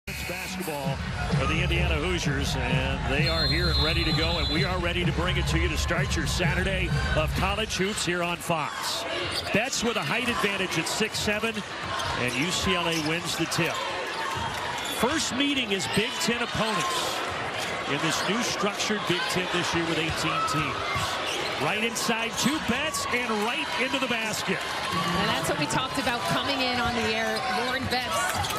Basketball for the Indiana Hoosiers, and they are here and ready to go, and we are ready to bring it to you to start your Saturday of college hoops here on Fox. Betts with a height advantage at 6'7", and UCLA wins the tip. First meeting is Big Ten opponents in this new structured Big Ten this year with 18 teams. Right inside, two Betts, and right into the basket. And that's what we talked about coming in on the air. Lauren Betts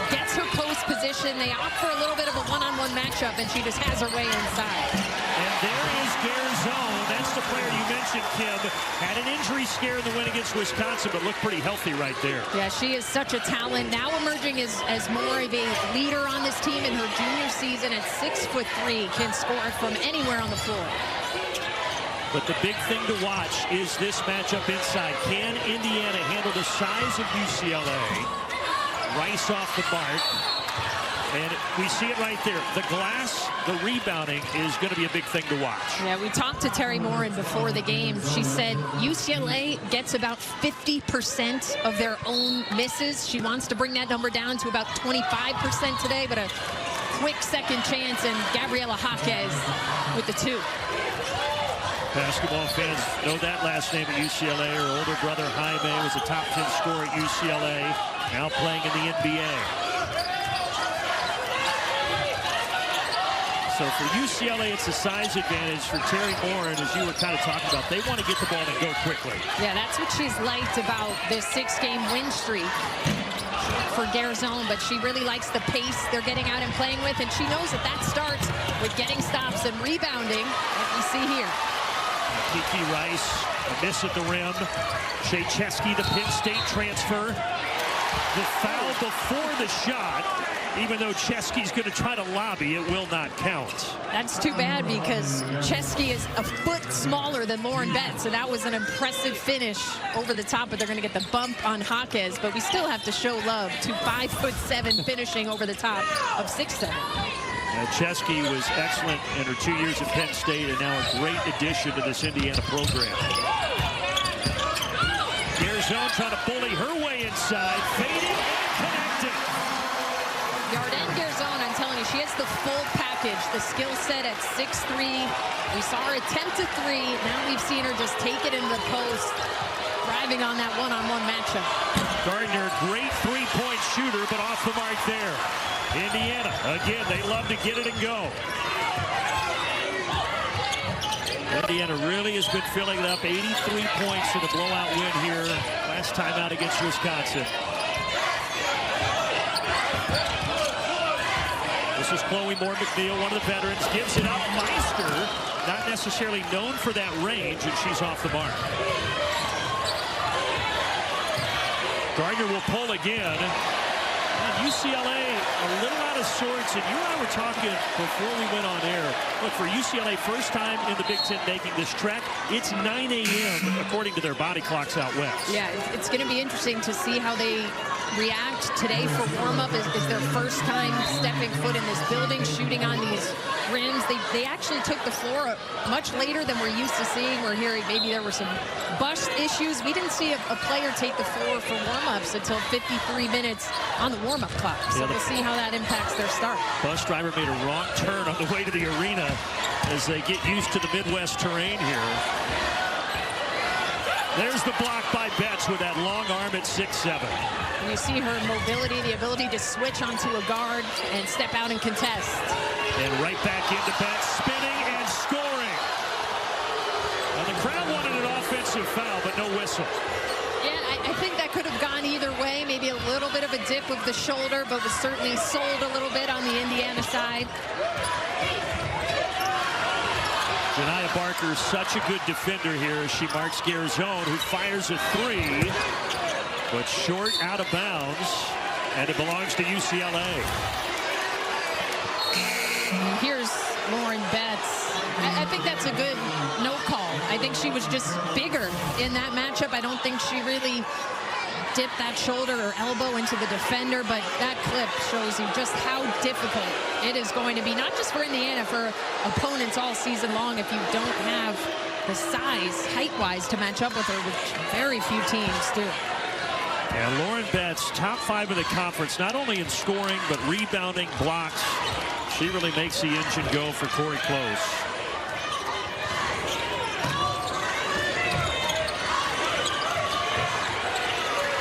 gets her post position. They opt for a little bit of a one-on-one matchup, and she just has her way inside. And there is Garzone. That's the player you mentioned, Kim. Had an injury scare in the win against Wisconsin, but looked pretty healthy right there. Yeah, she is such a talent. Now emerging as more of a leader on this team in her junior season at 6'3", can score from anywhere on the floor. But the big thing to watch is this matchup inside. Can Indiana handle the size of UCLA? Rice off the mark. And we see it right there. The glass, the rebounding is going to be a big thing to watch. Yeah, we talked to Terry Morin before the game. She said UCLA gets about 50% of their own misses. She wants to bring that number down to about 25% today, but a quick second chance, and Gabriela Jaquez with the two. Basketball fans know that last name at UCLA. Her older brother Jaime was a top 10 scorer at UCLA, now playing in the NBA. So for UCLA, it's a size advantage. For Terry Morin, as you were kind of talking about, they want to get the ball and go quickly. Yeah, that's what she's liked about this 6-game win streak for Garzone, but she really likes the pace they're getting out and playing with, and she knows that that starts with getting stops and rebounding, like we see here. Kiki Rice, a miss at the rim. Shea Chesky, the Penn State transfer. The foul before the shot. Even though Chesky's going to try to lobby, it will not count. That's too bad because Chesky is a foot smaller than Lauren Betts, so that was an impressive finish over the top, but they're going to get the bump on Jaquez, but we still have to show love to 5'7" finishing over the top of 6'7". Chesky was excellent in her 2 years at Penn State, and now a great addition to this Indiana program. Garzone trying to bully her way inside, fading and connecting. Yarden Garzone, I'm telling you, she has the full package, the skill set at 6'3". We saw her attempt a three. Now we've seen her just take it into the post, driving on that one-on-one matchup. Gardner, great three-point shooter, but off the mark there. Indiana, again, they love to get it and go. Indiana really has been filling it up. 83 points in a blowout win here last time out against Wisconsin. This is Chloe Moore-McNeil, one of the veterans, gives it up. Meister, not necessarily known for that range, and she's off the mark. Gardner will pull again. UCLA a little out of sorts, and you and I were talking before we went on air. Look, for UCLA, first time in the Big Ten making this trek. It's 9 a.m. according to their body clocks out west. Yeah, it's going to be interesting to see how they react today for warm-up. Is their first time stepping foot in this building, shooting on these rims. They actually took the floor much later than we're used to seeing. We're hearing maybe there were some bust issues. We didn't see a player take the floor for warm-ups until 53 minutes on the warm-up clock. So we'll see how that impacts their start. Bus driver made a wrong turn on the way to the arena as they get used to the Midwest terrain here. There's the block by Betts with that long arm at 6'7". And you see her mobility, the ability to switch onto a guard and step out and contest. And right back into Betts, spinning and scoring. Now the crowd wanted an offensive foul, but no whistle. Yeah, I think that could have gone either way. Maybe a little bit of a dip of the shoulder, but was certainly sold a little bit on the Indiana side. Janiah Barker, such a good defender here as she marks Garzone, who fires a three, but short, out of bounds, and it belongs to UCLA. Here's Lauren Betts. I think that's a good no call. I think she was just bigger in that matchup. I don't think she really dipped that shoulder or elbow into the defender, but that clip shows you just how difficult it is going to be, not just for Indiana, for opponents all season long, if you don't have the size, height-wise, to match up with her, which very few teams do. And Lauren Betts, top 5 in the conference, not only in scoring, but rebounding, blocks. She really makes the engine go for Corey Close.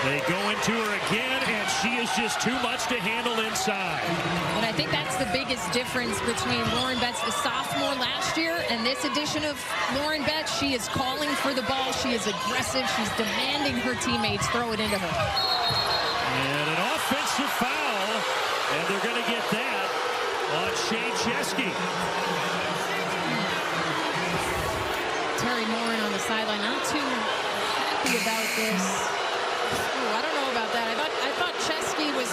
They go into her again, and she is just too much to handle inside. And I think that's the biggest difference between Lauren Betts, the sophomore last year, and this edition of Lauren Betts. She is calling for the ball. She is aggressive. She's demanding her teammates throw it into her. And an offensive foul, and they're going to get that on Shea Chesky. Terry Morin on the sideline, not too happy about this. Ooh, I don't know about that. I thought Chesky was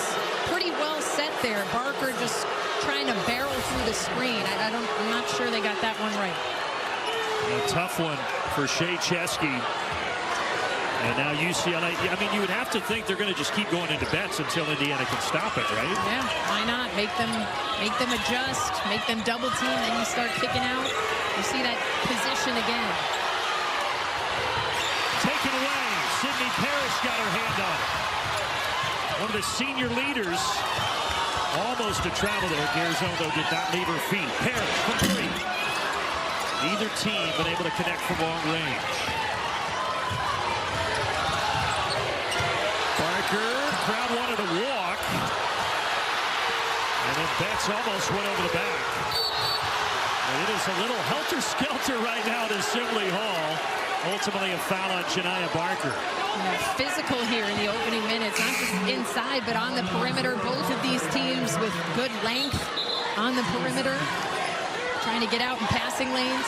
pretty well set there. Barker just trying to barrel through the screen. I'm not sure they got that one right. A tough one for Shea Chesky. And now UCLA. I mean, you would have to think they're going to just keep going into Betts until Indiana can stop it, right? Yeah, why not? Make them adjust, make them double team, then you start kicking out. You see that position again. Taken away. Sydney Parrish got her hand on it. One of the senior leaders almost to travel there. Garzone, though, did not leave her feet. Parrish from 3. Neither team been able to connect from long range. Barker, crowd wanted to walk. And then Betts almost went over the back. And it is a little helter-skelter right now at Assembly Hall. Ultimately a foul on Janiyah Barker. Physical here in the opening minutes, not just inside, but on the perimeter. Both of these teams with good length on the perimeter, trying to get out in passing lanes.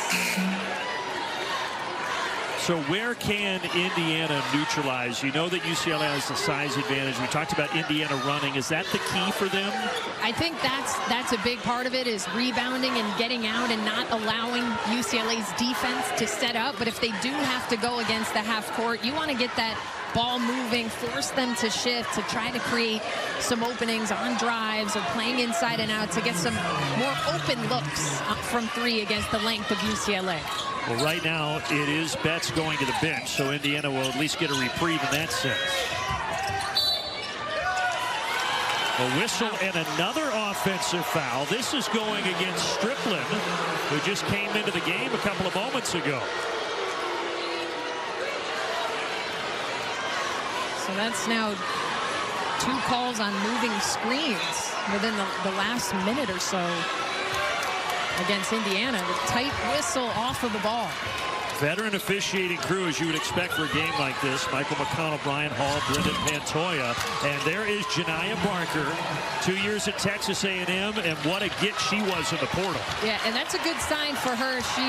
So where can Indiana neutralize? You know that UCLA has the size advantage. We talked about Indiana running. Is that the key for them? I think that's a big part of it, is rebounding and getting out and not allowing UCLA's defense to set up. But if they do have to go against the half court, you want to get that ball moving, force them to shift, to try to create some openings on drives or playing inside and out to get some more open looks from 3 against the length of UCLA. Well, right now it is Betts going to the bench, so Indiana will at least get a reprieve in that sense. A whistle and another offensive foul. This is going against Strickland, who just came into the game a couple of moments ago. So that's now 2 calls on moving screens within the last minute or so against Indiana. The tight whistle off of the ball. Veteran officiating crew, as you would expect for a game like this. Michael McConnell, Brian Hall, Brendan Pantoja. And there is Janiyah Barker, 2 years at Texas A&M, and what a get she was in the portal. Yeah, and that's a good sign for her. She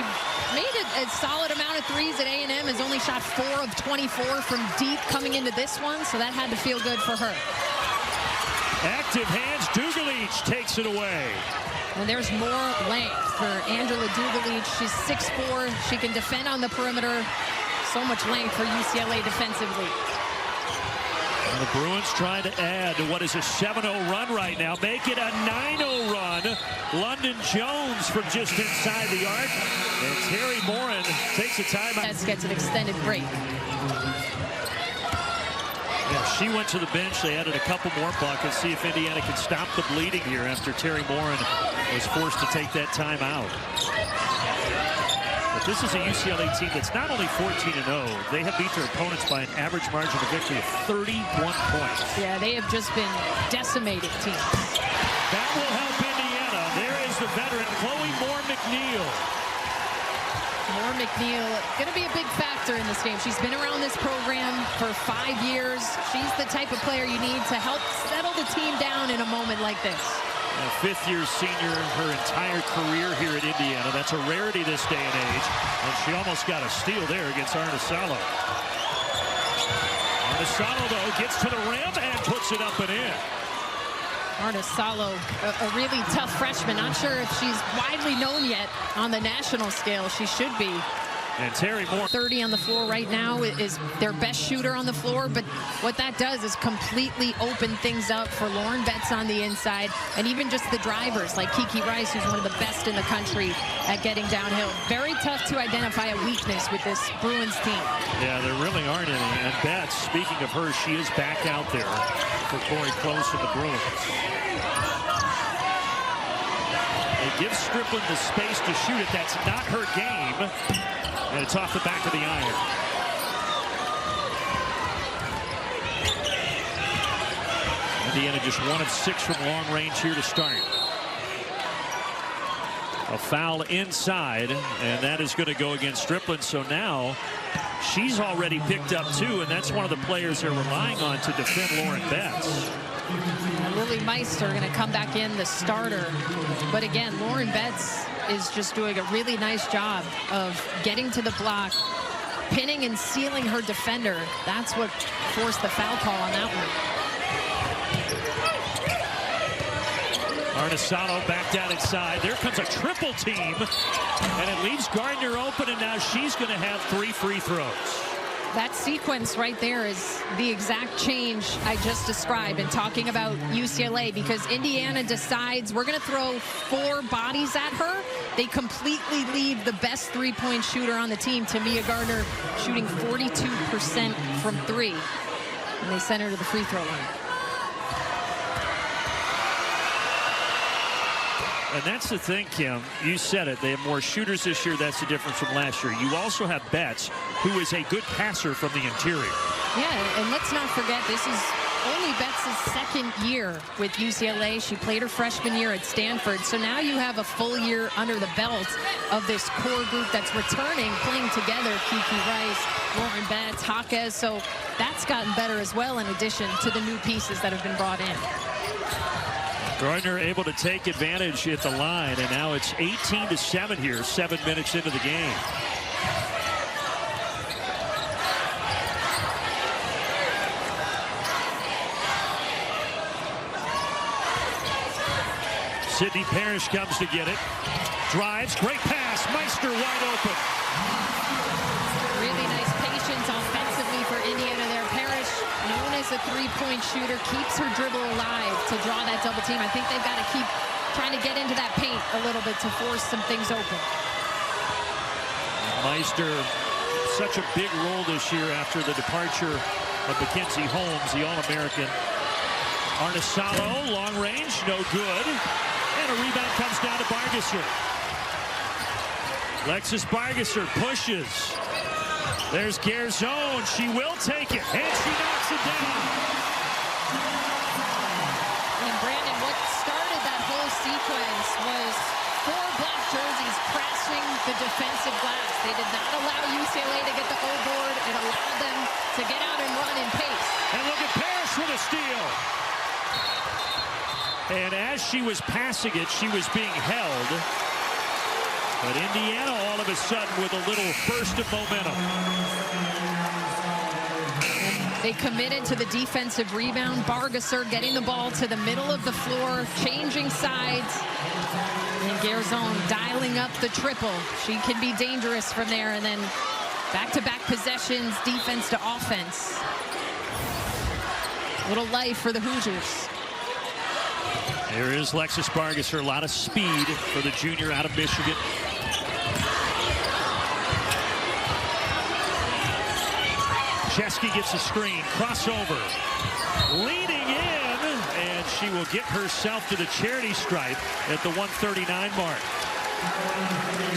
made a solid amount of threes at A&M, has only shot 4 of 24 from deep coming into this one, so that had to feel good for her. Active hands, Dugalich takes it away. And there's more length for Angela Dugalich. She's 6'4". She can defend on the perimeter. So much length for UCLA defensively. And the Bruins trying to add to what is a 7-0 run right now. Make it a 9-0 run. London Jones from just inside the arc. And Terry Morin takes a timeout. Betts gets an extended break. Yeah, she went to the bench. They added a couple more buckets. See if Indiana can stop the bleeding here after Terry Morin was forced to take that timeout. But this is a UCLA team that's not only 14-0, they have beat their opponents by an average margin of victory of 31 points. Yeah, they have just been decimated teams. That will help Indiana. There is the veteran, Chloe Moore-McNeil. Moore-McNeil going to be a big factor in this game. She's been around this program for 5 years. She's the type of player you need to help settle the team down in a moment like this. A fifth-year senior her entire career here at Indiana. That's a rarity this day and age. And she almost got a steal there against Arnesalo. Arnesalo, though, gets to the rim and puts it up and in. Arnesalo, a really tough freshman. Not sure if she's widely known yet on the national scale. She should be. And Terry Moore. 30 on the floor right now is their best shooter on the floor, but what that does is completely open things up for Lauren Betts on the inside, and even just the drivers like Kiki Rice, who's one of the best in the country at getting downhill. Very tough to identify a weakness with this Bruins team. Yeah, there really aren't any. And Betts, speaking of her, she is back out there for Corey Close and the Bruins. It gives Strickland the space to shoot it. That's not her game. And it's off the back of the iron. Indiana just 1 of 6 from long range here to start. A foul inside, and that is going to go against Strickland. So now she's already picked up 2, and that's one of the players they're relying on to defend Lauren Betts. Lily Meister going to come back in, the starter. But again, Lauren Betts is just doing a really nice job of getting to the block, pinning and sealing her defender. That's what forced the foul call on that one. Arnesano back down inside. There comes a triple team, and it leaves Gardner open, and now she's going to have 3 free throws. That sequence right there is the exact change I just described in talking about UCLA, because Indiana decides we're going to throw 4 bodies at her. They completely leave the best three-point shooter on the team, Tamia Gardner, shooting 42% from 3. And they send her to the free throw line. And that's the thing, Kim. You said it. They have more shooters this year. That's the difference from last year. You also have Betts, who is a good passer from the interior. Yeah, and let's not forget, this is only Betts' second year with UCLA. She played her freshman year at Stanford. So now you have a full year under the belt of this core group that's returning, playing together. Kiki Rice, Lauren Betts, Jaquez. So that's gotten better as well, in addition to the new pieces that have been brought in. Gardner able to take advantage at the line, and now it's 18-7 here, 7 minutes into the game. Sydney Parrish comes to get it. Drives, great pass, Meister wide open. Really nice patience offensively for Indiana there. Parrish, known as a three-point shooter, keeps her dribble alive to draw that double team. I think they've got to keep trying to get into that paint a little bit to force some things open. Meister, such a big role this year after the departure of Mackenzie Holmes, the All-American. Arnesalo, long range, no good. And a rebound comes down to Bargesser. Lexus Bargesser pushes. There's Garzone. She will take it, and she knocks it down. And Brandon, what started that whole sequence was 4 black jerseys crashing the defensive glass. They did not allow UCLA to get the O board. It allowed them to get out and run in pace. And look at Parrish with a steal. And as she was passing it, she was being held. But Indiana all of a sudden with a little burst of momentum. And they committed to the defensive rebound. Bargesser getting the ball to the middle of the floor, changing sides. And Garzone dialing up the triple. She can be dangerous from there. And then back-to-back possessions, defense to offense. Little life for the Hoosiers. Here is Lexus Bargesser. A lot of speed for the junior out of Michigan. Chesky gets a screen. Crossover. Leaning in. And she will get herself to the charity stripe at the 139 mark.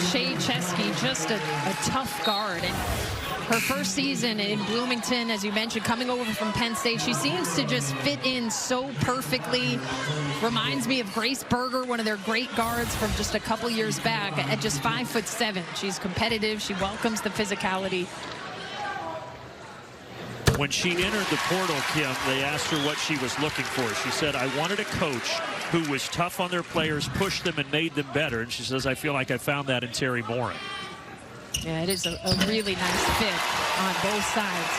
Shea Chesky, just a tough guard. And her first season in Bloomington, as you mentioned, coming over from Penn State, she seems to just fit in so perfectly. Reminds me of Grace Berger, one of their great guards from just a couple years back, at just 5'7". She's competitive. She welcomes the physicality. When she entered the portal, Kim, they asked her what she was looking for. She said, I wanted a coach who was tough on their players, pushed them, and made them better. And she says, I feel like I found that in Terry Moore. Yeah, it is a really nice fit on both sides.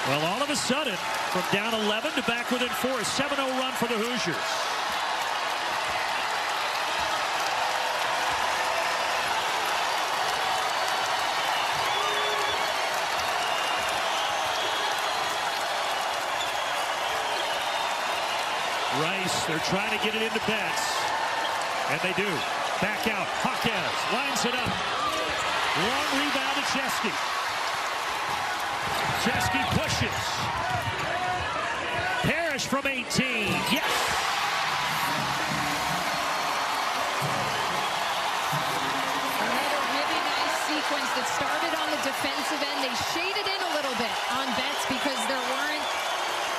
Well, all of a sudden, from down 11 to back within 4, a 7-0 run for the Hoosiers. Rice, they're trying to get it into Betts. And they do. Back out. Hawkins lines it up. Long rebound to Chesky. Chesky pushes. Parrish from 18. Yes! Another really nice sequence that started on the defensive end. They shaded in a little bit on Betts because there weren't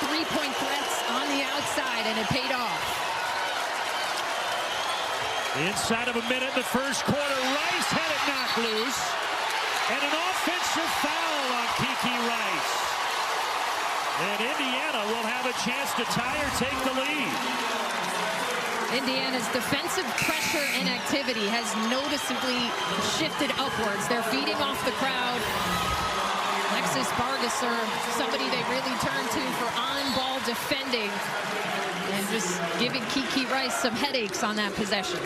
three-point threats on the outside, and it paid off. Inside of a minute in the first quarter, Rice had it knocked loose. And an offensive foul on Kiki Rice. And Indiana will have a chance to tie or take the lead. Indiana's defensive pressure and activity has noticeably shifted upwards. They're feeding off the crowd. Alexis Bargesser, somebody they really turn to for on-ball defending. And just giving Kiki Rice some headaches on that possession.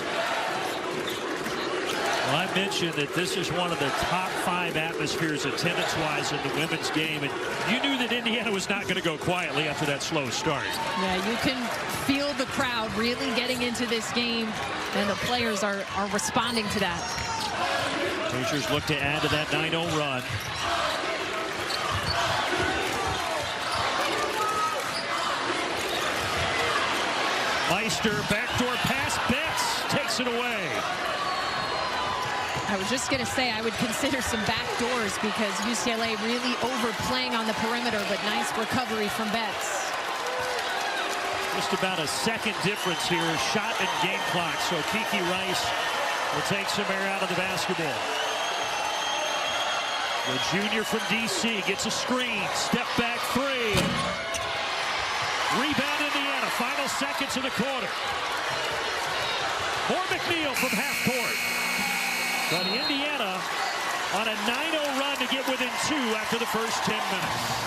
Well, I mentioned that this is one of the top 5 atmospheres attendance-wise in the women's game, and you knew that Indiana was not going to go quietly after that slow start. Yeah, you can feel the crowd really getting into this game, and the players are responding to that. Hoosiers look to add to that 9-0 run. Meister, backdoor pass, Betts takes it away. I was just going to say I would consider some back doors because UCLA really overplaying on the perimeter, but nice recovery from Betts. Just about a second difference here, shot and game clock, so Kiki Rice will take some air out of the basketball. The junior from DC gets a screen, step back 3. Rebound Indiana, final seconds of the quarter. More McNeil from half court. But Indiana on a 9-0 run to get within 2 after the first 10 minutes.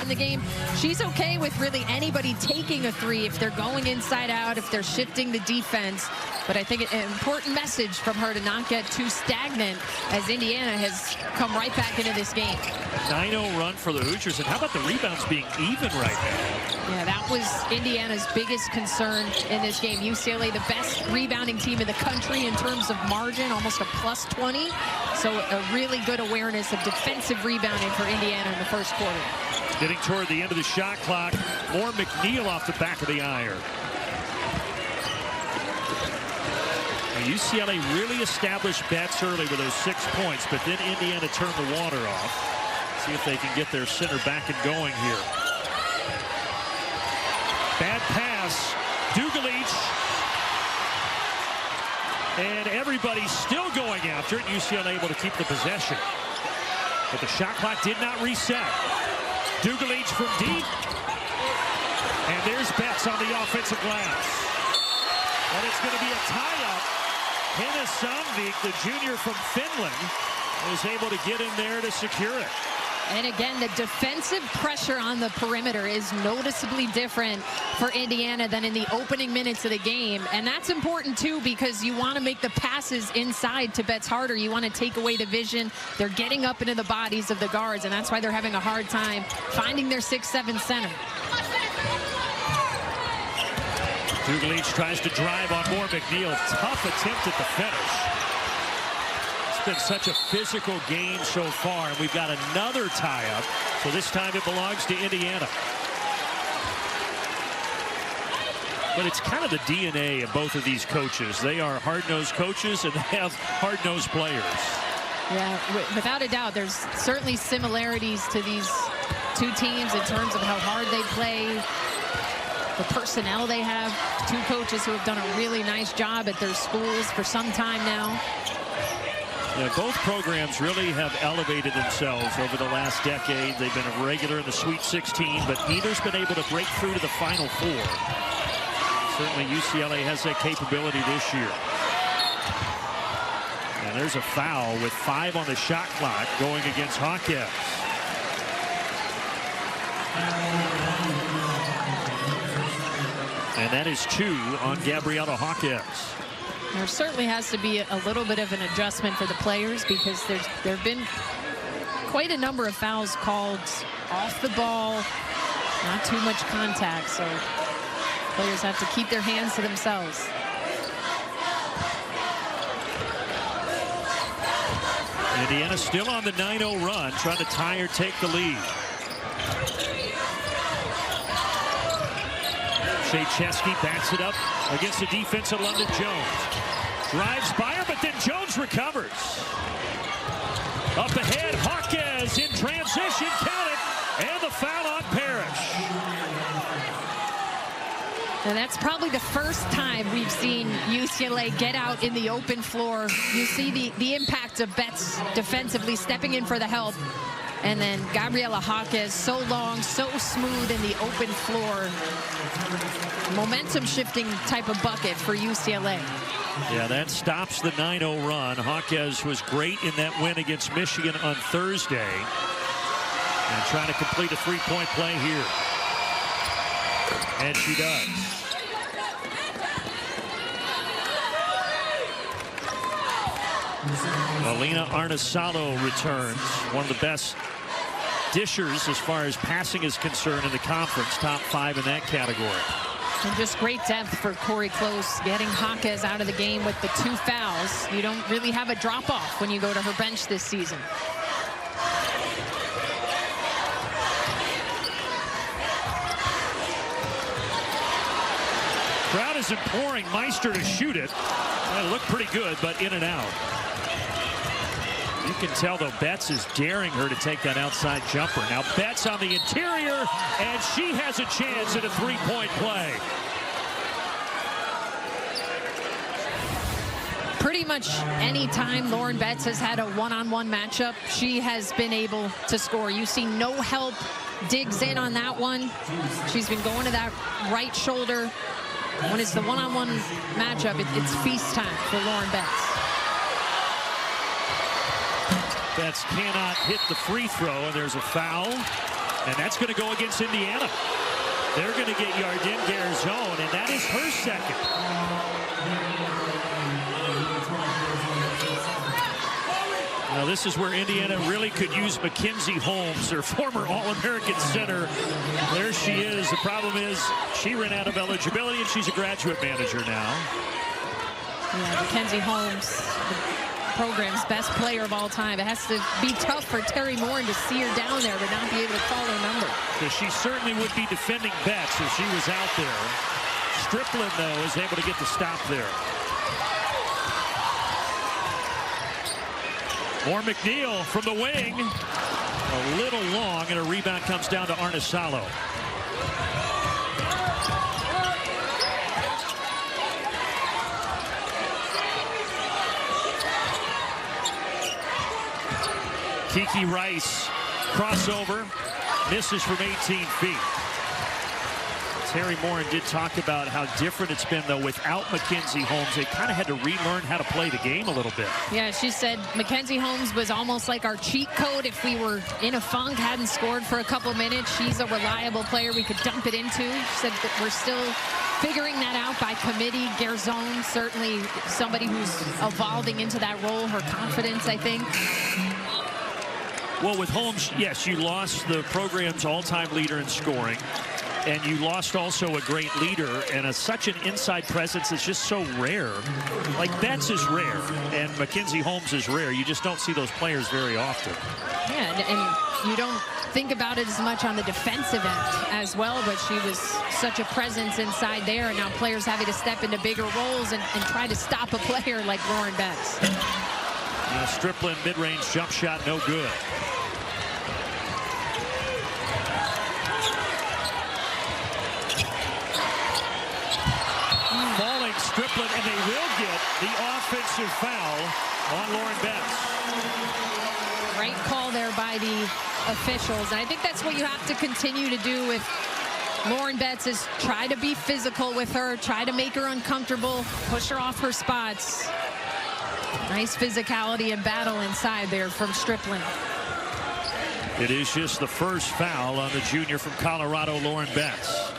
In the game, she's okay with really anybody taking a 3 if they're going inside out, if they're shifting the defense. But I think an important message from her to not get too stagnant as Indiana has come right back into this game. 9-0 run for the Hoosiers, and how about the rebounds being even right now? Yeah, that was Indiana's biggest concern in this game. UCLA, the best rebounding team in the country in terms of margin, almost a +20. So a really good awareness of defensive rebounding for Indiana in the first quarter. Getting toward the end of the shot clock, more McNeil off the back of the iron. Now, UCLA really established Betts early with those 6 points, but then Indiana turned the water off. See if they can get their center back and going here. Bad pass, Dugalich. And everybody's still going after it. UCLA able to keep the possession. But the shot clock did not reset. Dugalich from deep. And there's Betts on the offensive glass. And it's going to be a tie-up. Henna Sandvik, the junior from Finland, is able to get in there to secure it. And again, the defensive pressure on the perimeter is noticeably different for Indiana than in the opening minutes of the game. And that's important, too, because you want to make the passes inside to Betts harder. You want to take away the vision. They're getting up into the bodies of the guards, and that's why they're having a hard time finding their 6'7" center. Dugalich tries to drive on more McNeil. Tough attempt at the finish. Been such a physical game so far, and we've got another tie-up, so this time it belongs to Indiana. But it's kind of the DNA of both of these coaches. They are hard-nosed coaches, and they have hard-nosed players. Yeah, without a doubt, there's certainly similarities to these two teams in terms of how hard they play, the personnel they have. Two coaches who have done a really nice job at their schools for some time now. Yeah, both programs really have elevated themselves over the last decade. They've been a regular in the Sweet 16, but neither's been able to break through to the Final Four. Certainly UCLA has that capability this year. And there's a foul with 5 on the shot clock going against Hawkins. And that is 2 on Gabriella Hawkins. There certainly has to be a little bit of an adjustment for the players because there have been quite a number of fouls called off the ball Not too much contact, so players have to keep their hands to themselves. Indiana still on the 9-0 run, trying to tie or take the lead. Chesky backs it up against the defense of London Jones. Drives by her, but then Jones recovers. Up ahead, Hawkes in transition, count it, and the foul on Parrish. And that's probably the first time we've seen UCLA get out in the open floor. You see the impact of Betts defensively stepping in for the help. And then Gabriela Hawkes, so long, so smooth in the open floor. Momentum shifting type of bucket for UCLA. Yeah, that stops the 9-0 run. Hawkes was great in that win against Michigan on Thursday. And trying to complete a three-point play here. And she does. Alina Arnesalo returns. One of the best dishers as far as passing is concerned in the conference. Top 5 in that category. And just great depth for Corey Close, getting Hawkes out of the game with the 2 fouls. You don't really have a drop-off when you go to her bench this season. Crowd is imploring Meister to shoot it. It looked pretty good, but in and out. You can tell, though, Betts is daring her to take that outside jumper. Now Betts on the interior, and she has a chance at a three-point play. Pretty much any time Lauren Betts has had a one-on-one matchup, she has been able to score. You see no help, digs in on that one. She's been going to that right shoulder. When it's the one-on-one matchup, it's feast time for Lauren Betts. Betts cannot hit the free throw, and there's a foul. And that's going to go against Indiana. They're going to get Yardin Garzone, and that is her second. Now this is where Indiana really could use Mackenzie Holmes, their former All-American center. There she is. The problem is she ran out of eligibility, and she's a graduate manager now. Yeah, Mackenzie Holmes, the program's best player of all time. It has to be tough for Terry Morin to see her down there but not be able to call her number. Because she certainly would be defending Betts if she was out there. Strickland, though, is able to get the stop there. More McNeil from the wing. A little long, and a rebound comes down to Arnesalo. Kiki Rice, crossover, misses from 18 feet. Terry Morin did talk about how different it's been, though, without Mackenzie Holmes. They kind of had to relearn how to play the game a little bit. Yeah, she said Mackenzie Holmes was almost like our cheat code if we were in a funk, hadn't scored for a couple minutes. She's a reliable player we could dump it into. She said that we're still figuring that out by committee. Garzone, certainly somebody who's evolving into that role. Her confidence, I think. Well, with Holmes, yes, you lost the program's all-time leader in scoring. And you lost also a great leader, and such an inside presence is just so rare. Like Betts is rare, and Mackenzie Holmes is rare. You just don't see those players very often. Yeah, and you don't think about it as much on the defensive end as well, but she was such a presence inside there, and now players having to step into bigger roles and try to stop a player like Lauren Betts. Strickland mid-range jump shot, no good. Strickland, and they will get the offensive foul on Lauren Betts. Great call there by the officials, and I think that's what you have to continue to do with Lauren Betts, is try to be physical with her, try to make her uncomfortable, push her off her spots. Nice physicality and battle inside there from Strickland. It is just the first foul on the junior from Colorado, Lauren Betts.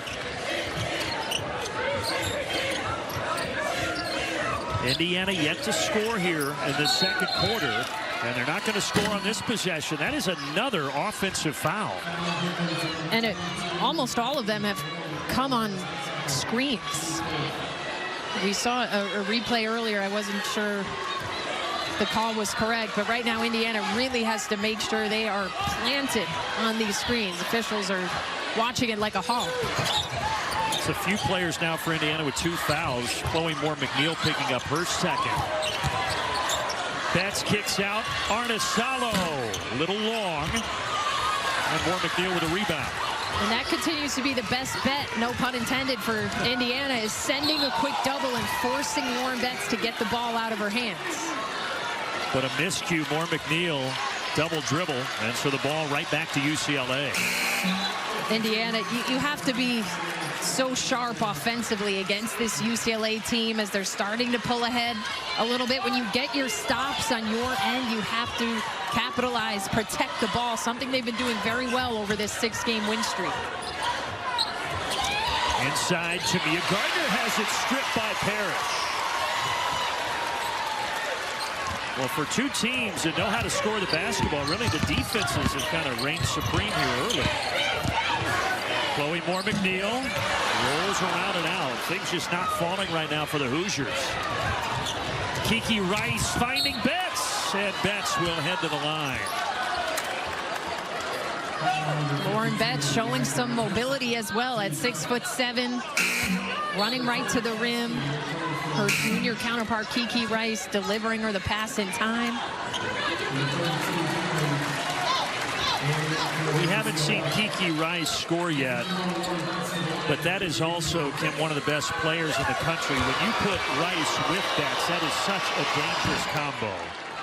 Indiana yet to score here in the second quarter. And they're not going to score on this possession. That is another offensive foul. And almost all of them have come on screens. We saw a replay earlier. I wasn't sure the call was correct, but right now Indiana really has to make sure they are planted on these screens. Officials are watching it like a hawk. It's a few players now for Indiana with 2 fouls. Chloe Moore-McNeil picking up her second. Betts kicks out. Arnesalo, a little long. And Moore-McNeil with a rebound. And that continues to be the best bet, no pun intended, for Indiana, is sending a quick double and forcing Lauren Betts to get the ball out of her hands. But a miscue, Moore-McNeil double dribble, and so the ball right back to UCLA. Indiana, you have to be so sharp offensively against this UCLA team as they're starting to pull ahead a little bit. When you get your stops on your end, you have to capitalize, protect the ball, something they've been doing very well over this 6-game win streak. Inside, Tamia Gardner has it stripped by Parrish. Well, for two teams that know how to score the basketball, really the defenses have kind of reigned supreme here early. Chloe Moore-McNeil rolls around and out. Things just not falling right now for the Hoosiers. Kiki Rice finding Betts, and Betts will head to the line. Lauren Betts showing some mobility as well at 6'7", running right to the rim. Her junior counterpart Kiki Rice delivering her the pass in time. We haven't seen Kiki Rice score yet, but that is also, Kim, one of the best players in the country. When you put Rice with Betts, that is such a dangerous combo.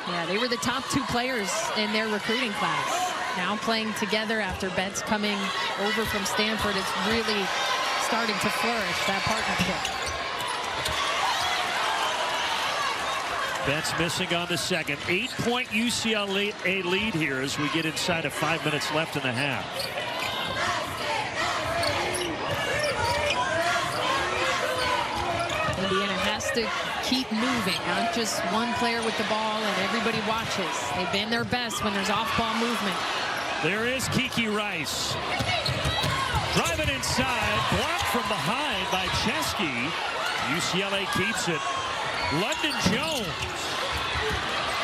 Yeah, they were the top 2 players in their recruiting class. Now playing together after Betts coming over from Stanford, it's really starting to flourish, that partnership. Betts missing on the second. 8-point UCLA lead here as we get inside of 5 minutes left in the half. Indiana has to keep moving, not just one player with the ball and everybody watches. They've been their best when there's off-ball movement. There is Kiki Rice. Driving inside, blocked from behind by Chesky. UCLA keeps it. London Jones.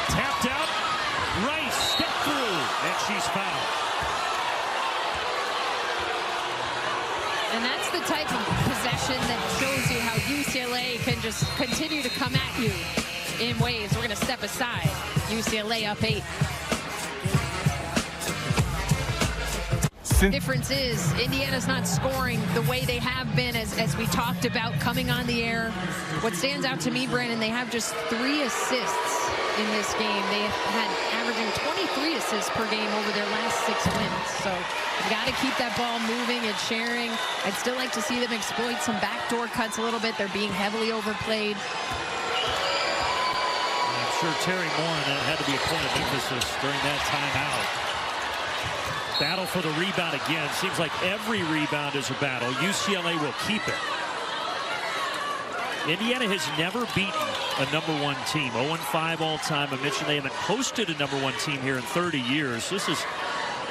Tapped out. Rice step through, and she's fouled. And that's the type of possession that shows you how UCLA can just continue to come at you in waves. We're going to step aside. UCLA up 8. The difference is Indiana's not scoring the way they have been, as we talked about coming on the air. What stands out to me, Brandon, they have just 3 assists in this game. They have had averaging 23 assists per game over their last 6 wins. So you got to keep that ball moving and sharing. I'd still like to see them exploit some backdoor cuts a little bit. They're being heavily overplayed. I'm sure Terry Moore, that had to be a point of emphasis during that timeout. Battle for the rebound again. Seems like every rebound is a battle. UCLA will keep it. Indiana has never beaten a #1 team. 0-5 all time. I mentioned they haven't hosted a #1 team here in 30 years. This is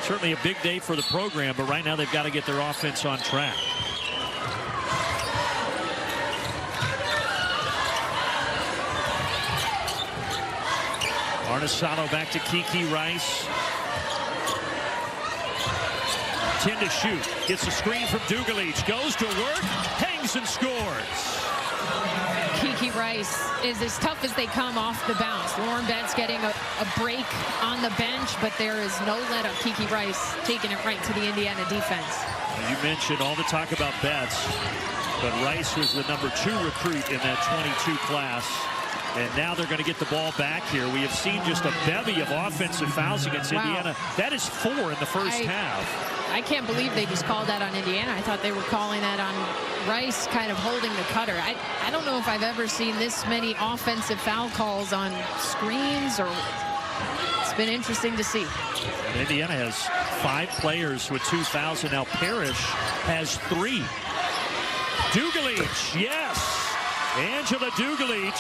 certainly a big day for the program, but right now they've got to get their offense on track. Arnesalo back to Kiki Rice. 10 to shoot. Gets a screen from Dugalich. Goes to work. Hangs and scores. Kiki Rice is as tough as they come off the bounce. Lauren Betts getting a break on the bench, but there is no let up. Kiki Rice taking it right to the Indiana defense. You mentioned all the talk about Betts, but Rice was the #2 recruit in that 22 class. And now they're going to get the ball back here. We have seen just a bevy of offensive fouls against Indiana. That is 4 in the first half. I can't believe they just called that on Indiana. I thought they were calling that on Rice, kind of holding the cutter. I don't know if I've ever seen this many offensive foul calls on screens, or it's been interesting to see. And Indiana has 5 players with 2 fouls, and now Parrish has 3. Dugalich, yes. Angela Dugalich,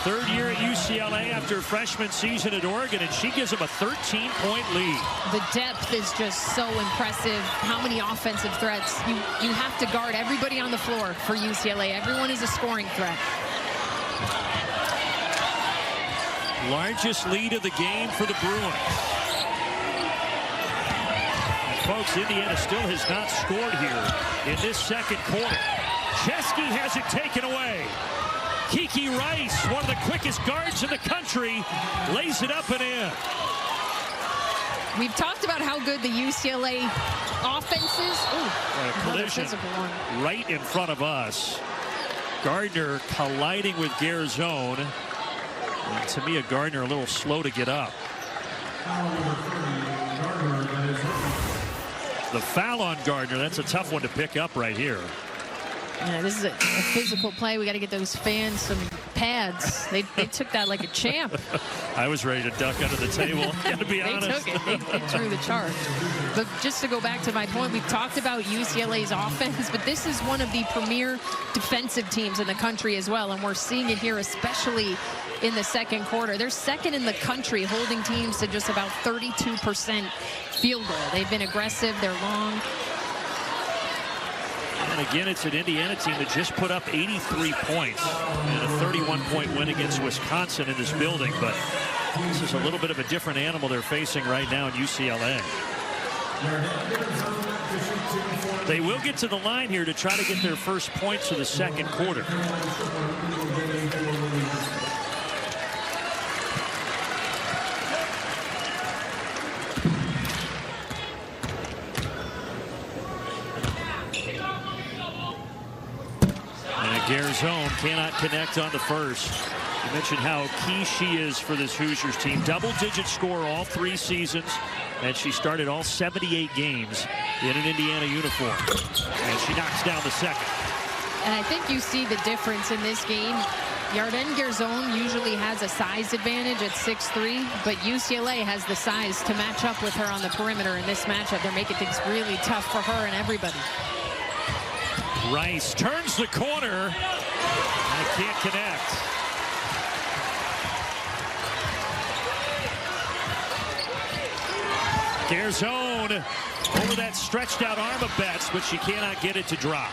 third year at UCLA after freshman season at Oregon, and she gives them a 13-point lead. The depth is just so impressive. How many offensive threats? You have to guard everybody on the floor for UCLA. Everyone is a scoring threat. Largest lead of the game for the Bruins. And folks, Indiana still has not scored here in this second quarter. Chesky has it taken away. Kiki Rice, one of the quickest guards in the country, lays it up and in. We've talked about how good the UCLA offense is. A collision right in front of us. Gardner colliding with Garzone. And Tamia Gardner a little slow to get up. The foul on Gardner, that's a tough one to pick up right here. Yeah, this is a physical play. We got to get those fans some pads. They took that like a champ. I was ready to duck under the table, to be honest. They took it. They drew the charge. But just to go back to my point, we've talked about UCLA's offense, but this is one of the premier defensive teams in the country as well, and we're seeing it here, especially in the second quarter. They're second in the country, holding teams to just about 32% field goal. They've been aggressive. They're long. And again, it's an Indiana team that just put up 83 points and a 31-point win against Wisconsin in this building. But this is a little bit of a different animal they're facing right now in UCLA. They will get to the line here to try to get their first points of the second quarter. Garzone cannot connect on the first. You mentioned how key she is for this Hoosiers team. Double-digit score all 3 seasons, and she started all 78 games in an Indiana uniform. And she knocks down the second. And I think you see the difference in this game. Yarden Garzone usually has a size advantage at 6'3", but UCLA has the size to match up with her on the perimeter in this matchup. They're making things really tough for her and everybody. Rice turns the corner. I can't connect. Garzone over that stretched out arm of Betts, but she cannot get it to drop.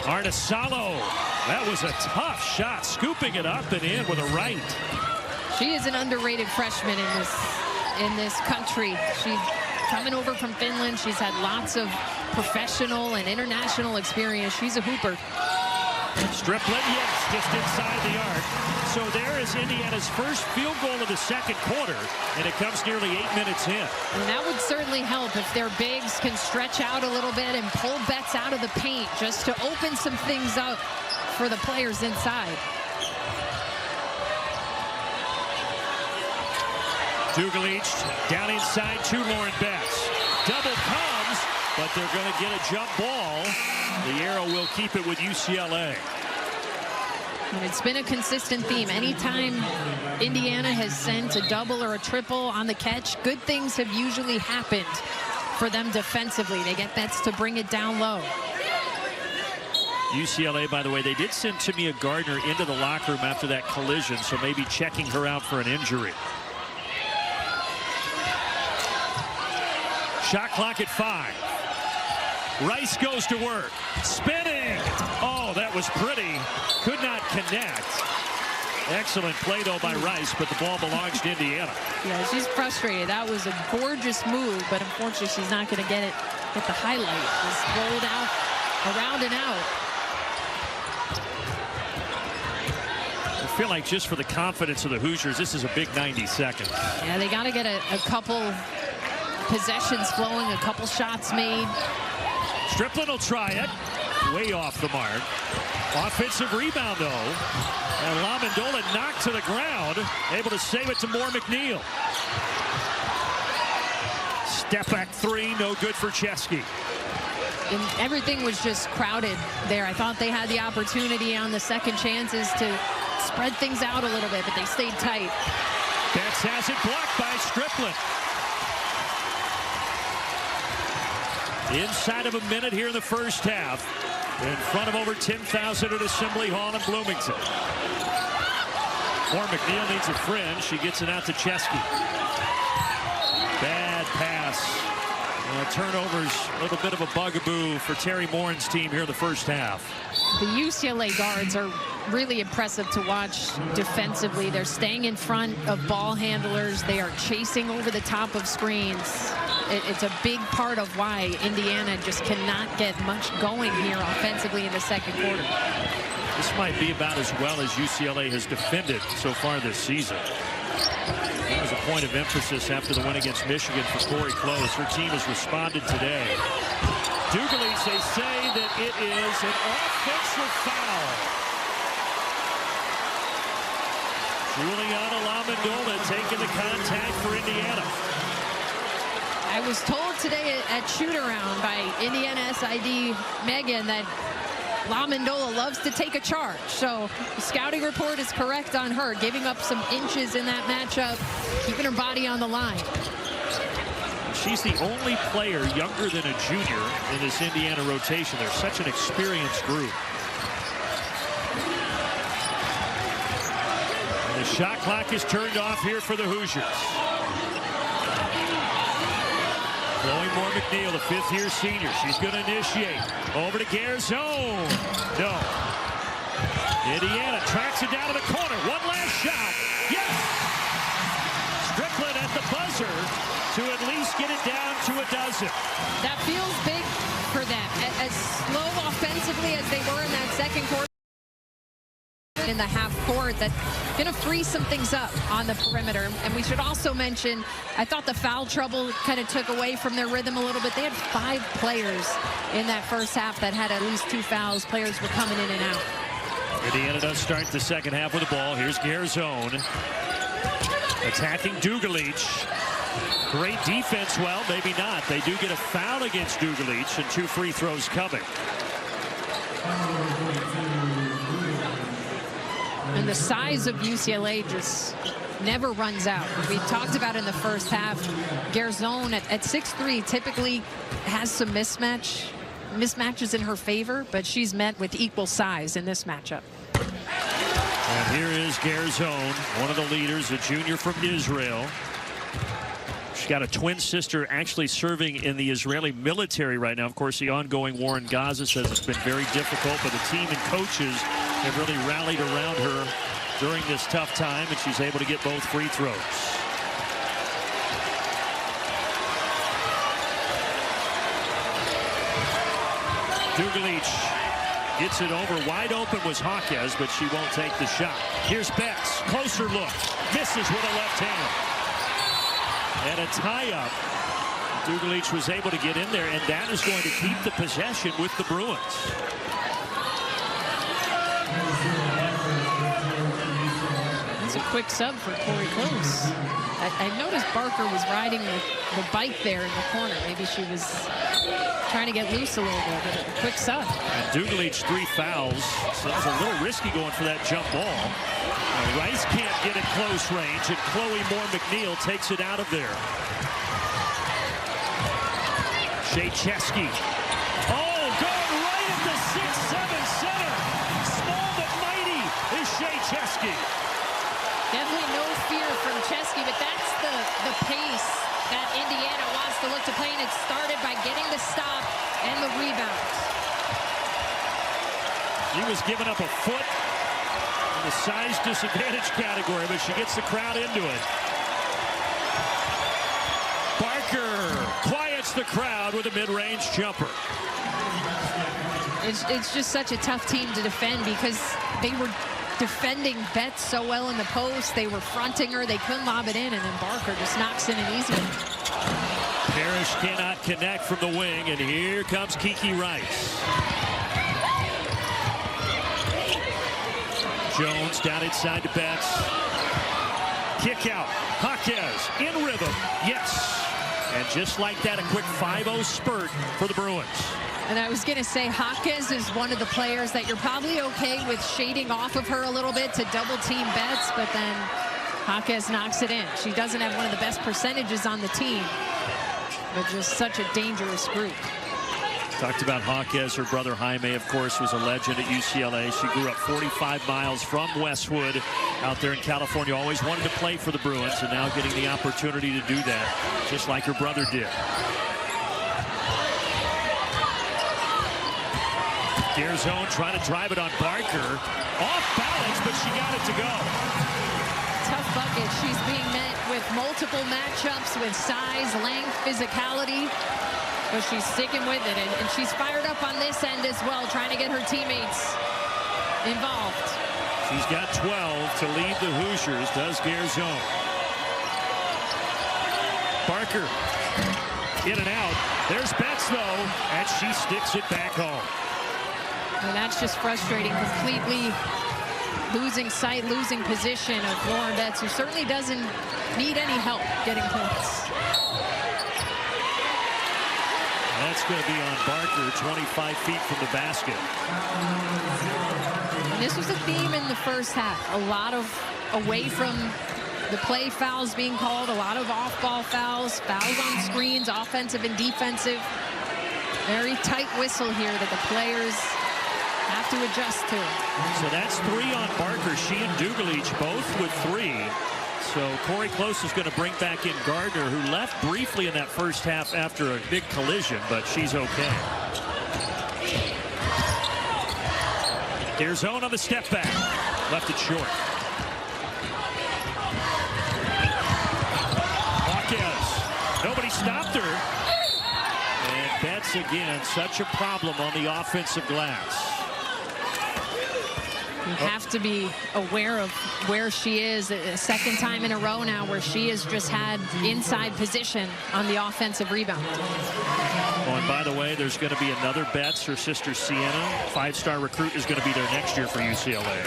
Arnesalo, that was a tough shot, scooping it up and in with a right. She is an underrated freshman in this country. She's coming over from Finland. She's had lots of professional and international experience. She's a hooper. Striplin, yes, just inside the arc. So there is Indiana's first field goal of the second quarter, and it comes nearly 8 minutes in. And that would certainly help if their bigs can stretch out a little bit and pull Betts out of the paint just to open some things up for the players inside. Dugalich down inside to Lauren Betts. Double comes, but they're going to get a jump ball. The arrow will keep it with UCLA. And it's been a consistent theme. Anytime Indiana has sent a double or a triple on the catch, good things have usually happened for them defensively. They get Betts to bring it down low. UCLA, by the way, they did send Tamia Gardner into the locker room after that collision, so maybe checking her out for an injury. Shot clock at 5. Rice goes to work. Spinning. Oh, that was pretty. Could not connect. Excellent play, though, by Rice, but the ball belongs to Indiana. Yeah, she's frustrated. That was a gorgeous move, but unfortunately, she's not going to get the highlight. Just rolled out, around and out. I feel like just for the confidence of the Hoosiers, this is a big 90 seconds. Yeah, they got to get a couple possessions flowing, a couple shots made. Striplin will try it. Way off the mark. Offensive rebound, though. And LaMendola knocked to the ground. Able to save it to Moore McNeil. Step back 3, no good for Chesky. And everything was just crowded there. I thought they had the opportunity on the second chances to spread things out a little bit, but they stayed tight. Betts has it blocked by Striplin. Inside of a minute here in the first half. In front of over 10,000 at Assembly Hall in Bloomington. Moore McNeil needs a friend. She gets it out to Chesky. Bad pass. Turnovers, a little bit of a bugaboo for Terry Morin's team here in the first half. The UCLA guards are really impressive to watch defensively. They're staying in front of ball handlers. They are chasing over the top of screens. It's a big part of why Indiana just cannot get much going here offensively in the second quarter. This might be about as well as UCLA has defended so far this season. That was a point of emphasis after the win against Michigan for Corey Close. Her team has responded today. Dugalich, they say that it is an offensive foul. Juliana Lamandola taking the contact for Indiana. I was told today at shoot-around by Indiana SID Megan that Lamandola loves to take a charge. So the scouting report is correct on her, giving up some inches in that matchup, keeping her body on the line. She's the only player younger than a junior in this Indiana rotation. They're such an experienced group. And the shot clock is turned off here for the Hoosiers. Chloe Moore McNeil, the fifth-year senior. She's going to initiate. Over to Garzone. No. Indiana tracks it down to the corner. One last shot. Yes! Strickland at the buzzer to at least get it down to a dozen. That feels big for them. As slow offensively as they were in that second quarter in the half court, that's going to free some things up on the perimeter. And we should also mention, I thought the foul trouble kind of took away from their rhythm a little bit. They had 5 players in that first half that had at least 2 fouls. Players were coming in and out. Indiana does start the second half with the ball. Here's Garzone attacking Dugalich. Great defense. Well, maybe not. They do get a foul against Dugalich and 2 free throws coming. And the size of UCLA just never runs out. We talked about in the first half, Garzone at 6'3" typically has some mismatches in her favor, but she's met with equal size in this matchup. And here is Garzone, one of the leaders, a junior from Israel. She's got a twin sister actually serving in the Israeli military right now. Of course, the ongoing war in Gaza says it's been very difficult, but the team and coaches have really rallied around her during this tough time, and she's able to get both free throws. Dugalich gets it over. Wide open was Hawkes, but she won't take the shot. Here's Betts. Closer look. Misses with a left hand. And a tie-up. Dugalich was able to get in there, and that is going to keep the possession with the Bruins. It's a quick sub for Corey Close. I noticed Barker was riding the bike there in the corner. Maybe she was trying to get loose a little bit, but a quick sub. And Dugalich 3 fouls, so it was a little risky going for that jump ball. Rice can't get it close range, and Chloe Moore McNeil takes it out of there. Shea Chesky. Oh, going right at the 6'7" center. Small but mighty is Shea Chesky. Definitely no fear from Chesky, but that's the pace that Indiana wants to look to play, and it started by getting the stop and the rebound. She was giving up a foot in the size disadvantage category, but she gets the crowd into it. Barker quiets the crowd with a mid-range jumper. It's just such a tough team to defend because they were defending Betts so well in the post. They were fronting her. They couldn't lob it in, and then Barker just knocks in an easy one. Parrish cannot connect from the wing, and here comes Kiki Rice. Jones down inside to Betts. Kick out. Hawkes in rhythm. Yes. And just like that, a quick 5-0 spurt for the Bruins. And I was going to say, Hawkes is one of the players that you're probably okay with shading off of her a little bit to double team Betts, but then Hawkes knocks it in. She doesn't have one of the best percentages on the team, but just such a dangerous group. Talked about Hawkes. Her brother Jaime, of course, was a legend at UCLA. She grew up 45 miles from Westwood out there in California. Always wanted to play for the Bruins, and now getting the opportunity to do that, just like her brother did. Garzone trying to drive it on Barker. Off balance, but she got it to go. Tough bucket. She's being met with multiple matchups with size, length, physicality. But she's sticking with it, and she's fired up on this end as well, trying to get her teammates involved. She's got 12 to lead the Hoosiers, does Garzone. Barker in and out. There's Betts, though, and she sticks it back home. And that's just frustrating, completely losing sight, losing position of Lauren Betts, who certainly doesn't need any help getting points. That's going to be on Barker, 25 feet from the basket. And this was a theme in the first half. A lot of away from the play fouls being called, a lot of off-ball fouls, fouls on screens, offensive and defensive. Very tight whistle here that the players have to adjust to. So that's 3 on Barker. She and Dugalich both with 3. So Corey Close is going to bring back in Gardner, who left briefly in that first half after a big collision, but she's okay. Garzone on the step back. Left it short. Hawkes. Nobody stopped her. And Betts again, such a problem on the offensive glass. You have to be aware of where she is. A second time in a row now where she has just had inside position on the offensive rebound. Oh, and by the way, there's going to be another Betts. Her sister Sienna, 5-star recruit, is going to be there next year for UCLA.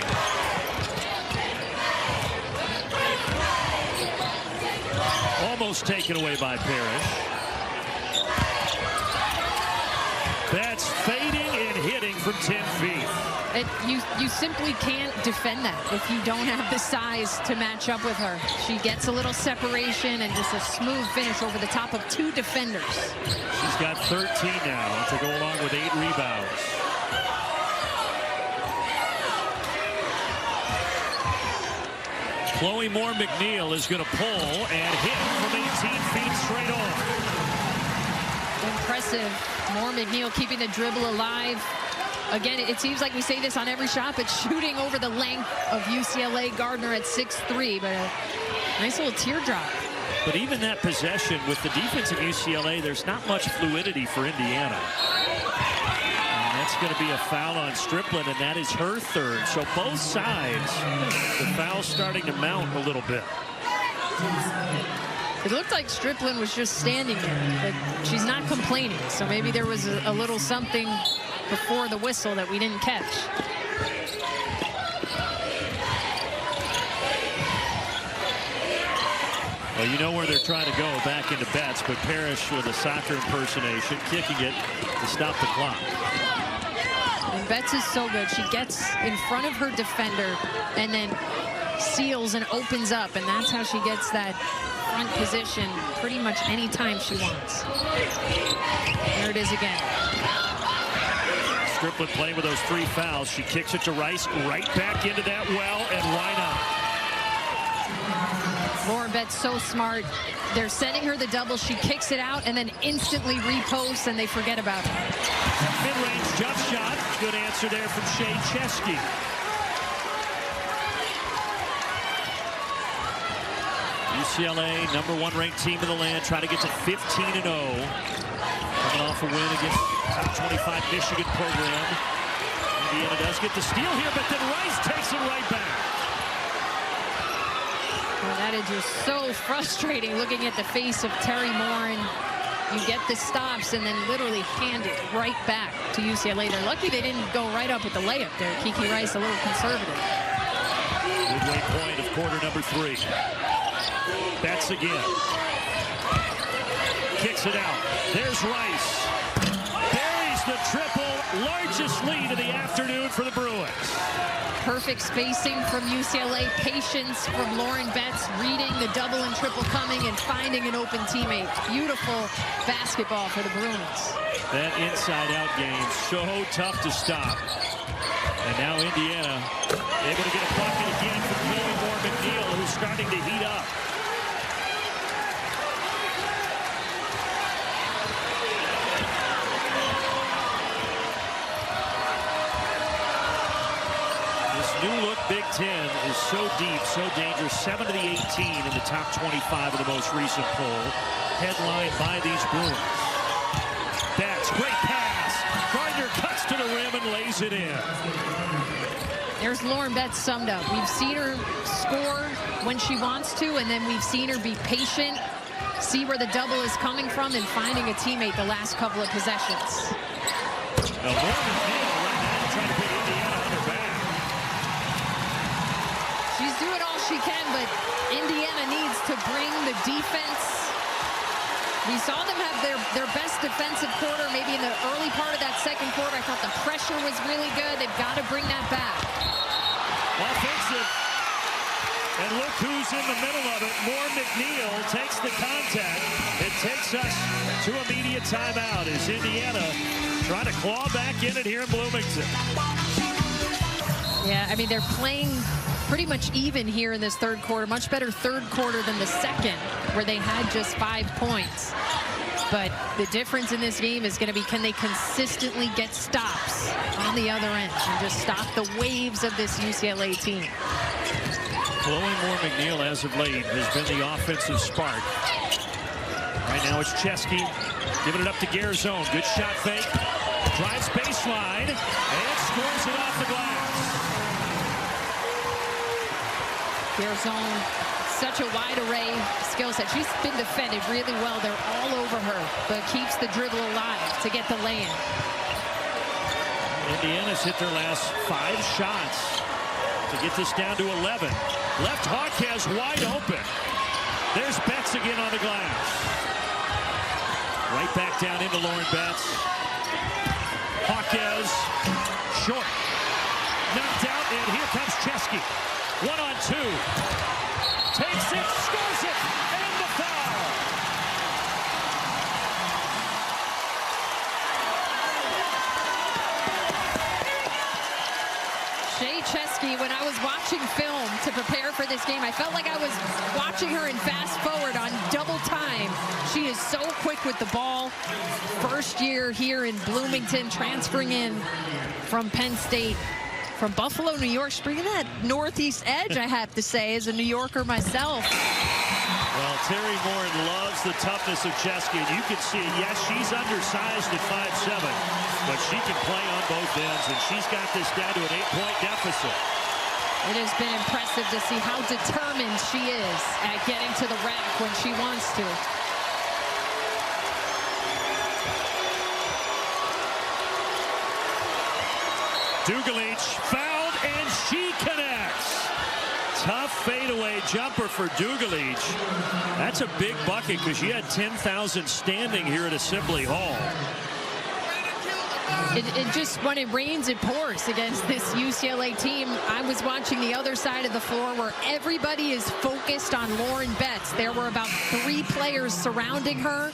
Almost taken away by Parrish. Betts fading and hitting from 10 feet. You simply can't defend that if you don't have the size to match up with her. She gets a little separation and just a smooth finish over the top of 2 defenders. She's got 13 now to go along with 8 rebounds. Chloe Moore McNeil is going to pull and hit from 18 feet straight on. Impressive. Moore McNeil keeping the dribble alive. Again, it seems like we say this on every shot, but shooting over the length of UCLA. Gardner at 6'3", but a nice little teardrop. But even that possession with the defense of UCLA, there's not much fluidity for Indiana. And that's going to be a foul on Strickland, and that is her 3rd. So both sides, the foul's starting to mount a little bit. It looked like Strickland was just standing there, but she's not complaining. So maybe there was a little something before the whistle that we didn't catch. Well, you know where they're trying to go, back into Betts, but Parrish with a soccer impersonation, kicking it to stop the clock. And Betts is so good. She gets in front of her defender and then seals and opens up, and that's how she gets that front position pretty much any time she wants. There it is again. Strickland playing with those 3 fouls. She kicks it to Rice, right back into that well, and why not? Lauren Betts so smart. They're sending her the double. She kicks it out and then instantly reposts, and they forget about it. Mid-range jump shot. Good answer there from Shea Chesky. UCLA, #1 ranked team in the land, trying to get to 15-0. Coming off a win against top 25 Michigan program. Indiana does get the steal here, but then Rice takes it right back. Well, that is just so frustrating looking at the face of Terry Moore, and you get the stops and then literally hand it right back to UCLA. They're lucky they didn't go right up with the layup there. Kiki Rice a little conservative. Midway point of quarter #3. Betts again. Kicks it out. There's Rice. Buries the triple. Largest lead of the afternoon for the Bruins. Perfect spacing from UCLA. Patience from Lauren Betts, reading the double and triple coming and finding an open teammate. Beautiful basketball for the Bruins. That inside-out game, so tough to stop. And now Indiana able to get a bucket again from Chloe Moore McNeil, who's starting to heat up. This new look Big Ten is so deep, so dangerous. 7 of the 18 in the top 25 of the most recent poll, headlined by these Bruins. That's great pass. Gardner cuts to the rim and lays it in. There's Lauren Betts summed up. We've seen her score when she wants to, and then we've seen her be patient, see where the double is coming from, and finding a teammate the last couple of possessions. Now Lauren Neal right now trying to put Indiana on her back. She's doing all she can, but Indiana needs to bring the defense. We saw them have their best defensive quarter maybe in the early part of that second quarter. I thought the pressure was really good. They've got to bring that back. Offensive. And look who's in the middle of it. Moore McNeil takes the contact. It takes us to immediate timeout as Indiana trying to claw back in it here in Bloomington. Yeah, I mean, they're playing pretty much even here in this third quarter. Much better third quarter than the second, where they had just 5 points. But the difference in this game is going to be, can they consistently get stops on the other end and just stop the waves of this UCLA team? Chloe Moore McNeil, as of late, has been the offensive spark. Right now it's Chesky giving it up to Garzone. Good shot fake. Drives baseline and scores it off the glass. Garzone, such a wide array skill set. She's been defended really well. They're all over her, but keeps the dribble alive to get the lay-in. Indiana's hit their last 5 shots to get this down to 11. Left Hawkes wide open. There's Betts again on the glass. Right back down into Lauren Betts. Hawkes short. Knocked out, and here comes Chesky. 1-on-2. Takes it, scores it, and the foul. Shea Chesky, when I was watching film to prepare for this game, I felt like I was watching her in fast forward on double time. She is so quick with the ball. First year here in Bloomington, transferring in from Penn State. From Buffalo, New York, bringing that northeast edge, I have to say, as a New Yorker myself. Well, Terry Moore loves the toughness of Chesky, and you can see, yes, she's undersized at 5'7", but she can play on both ends, and she's got this down to an 8-point deficit. It has been impressive to see how determined she is at getting to the rack when she wants to. Dugalich fouled, and she connects. Tough fadeaway jumper for Dugalich. That's a big bucket because you had 10,000 standing here at Assembly Hall. It just, when it rains, it pours against this UCLA team. I was watching the other side of the floor where everybody is focused on Lauren Betts. There were about 3 players surrounding her.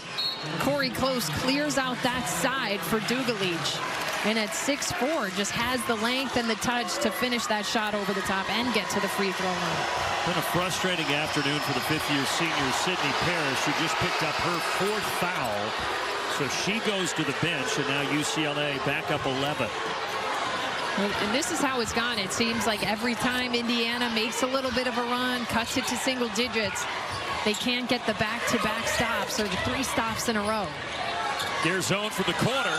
Corey Close clears out that side for Dugalich. And at 6'4", just has the length and the touch to finish that shot over the top and get to the free throw line. Been a frustrating afternoon for the 5th-year senior Sydney Parrish, who just picked up her 4th foul. So she goes to the bench, and now UCLA back up 11. And this is how it's gone. It seems like every time Indiana makes a little bit of a run, cuts it to single digits, they can't get the back-to-back stops or the 3 stops in a row. Garzone from the corner.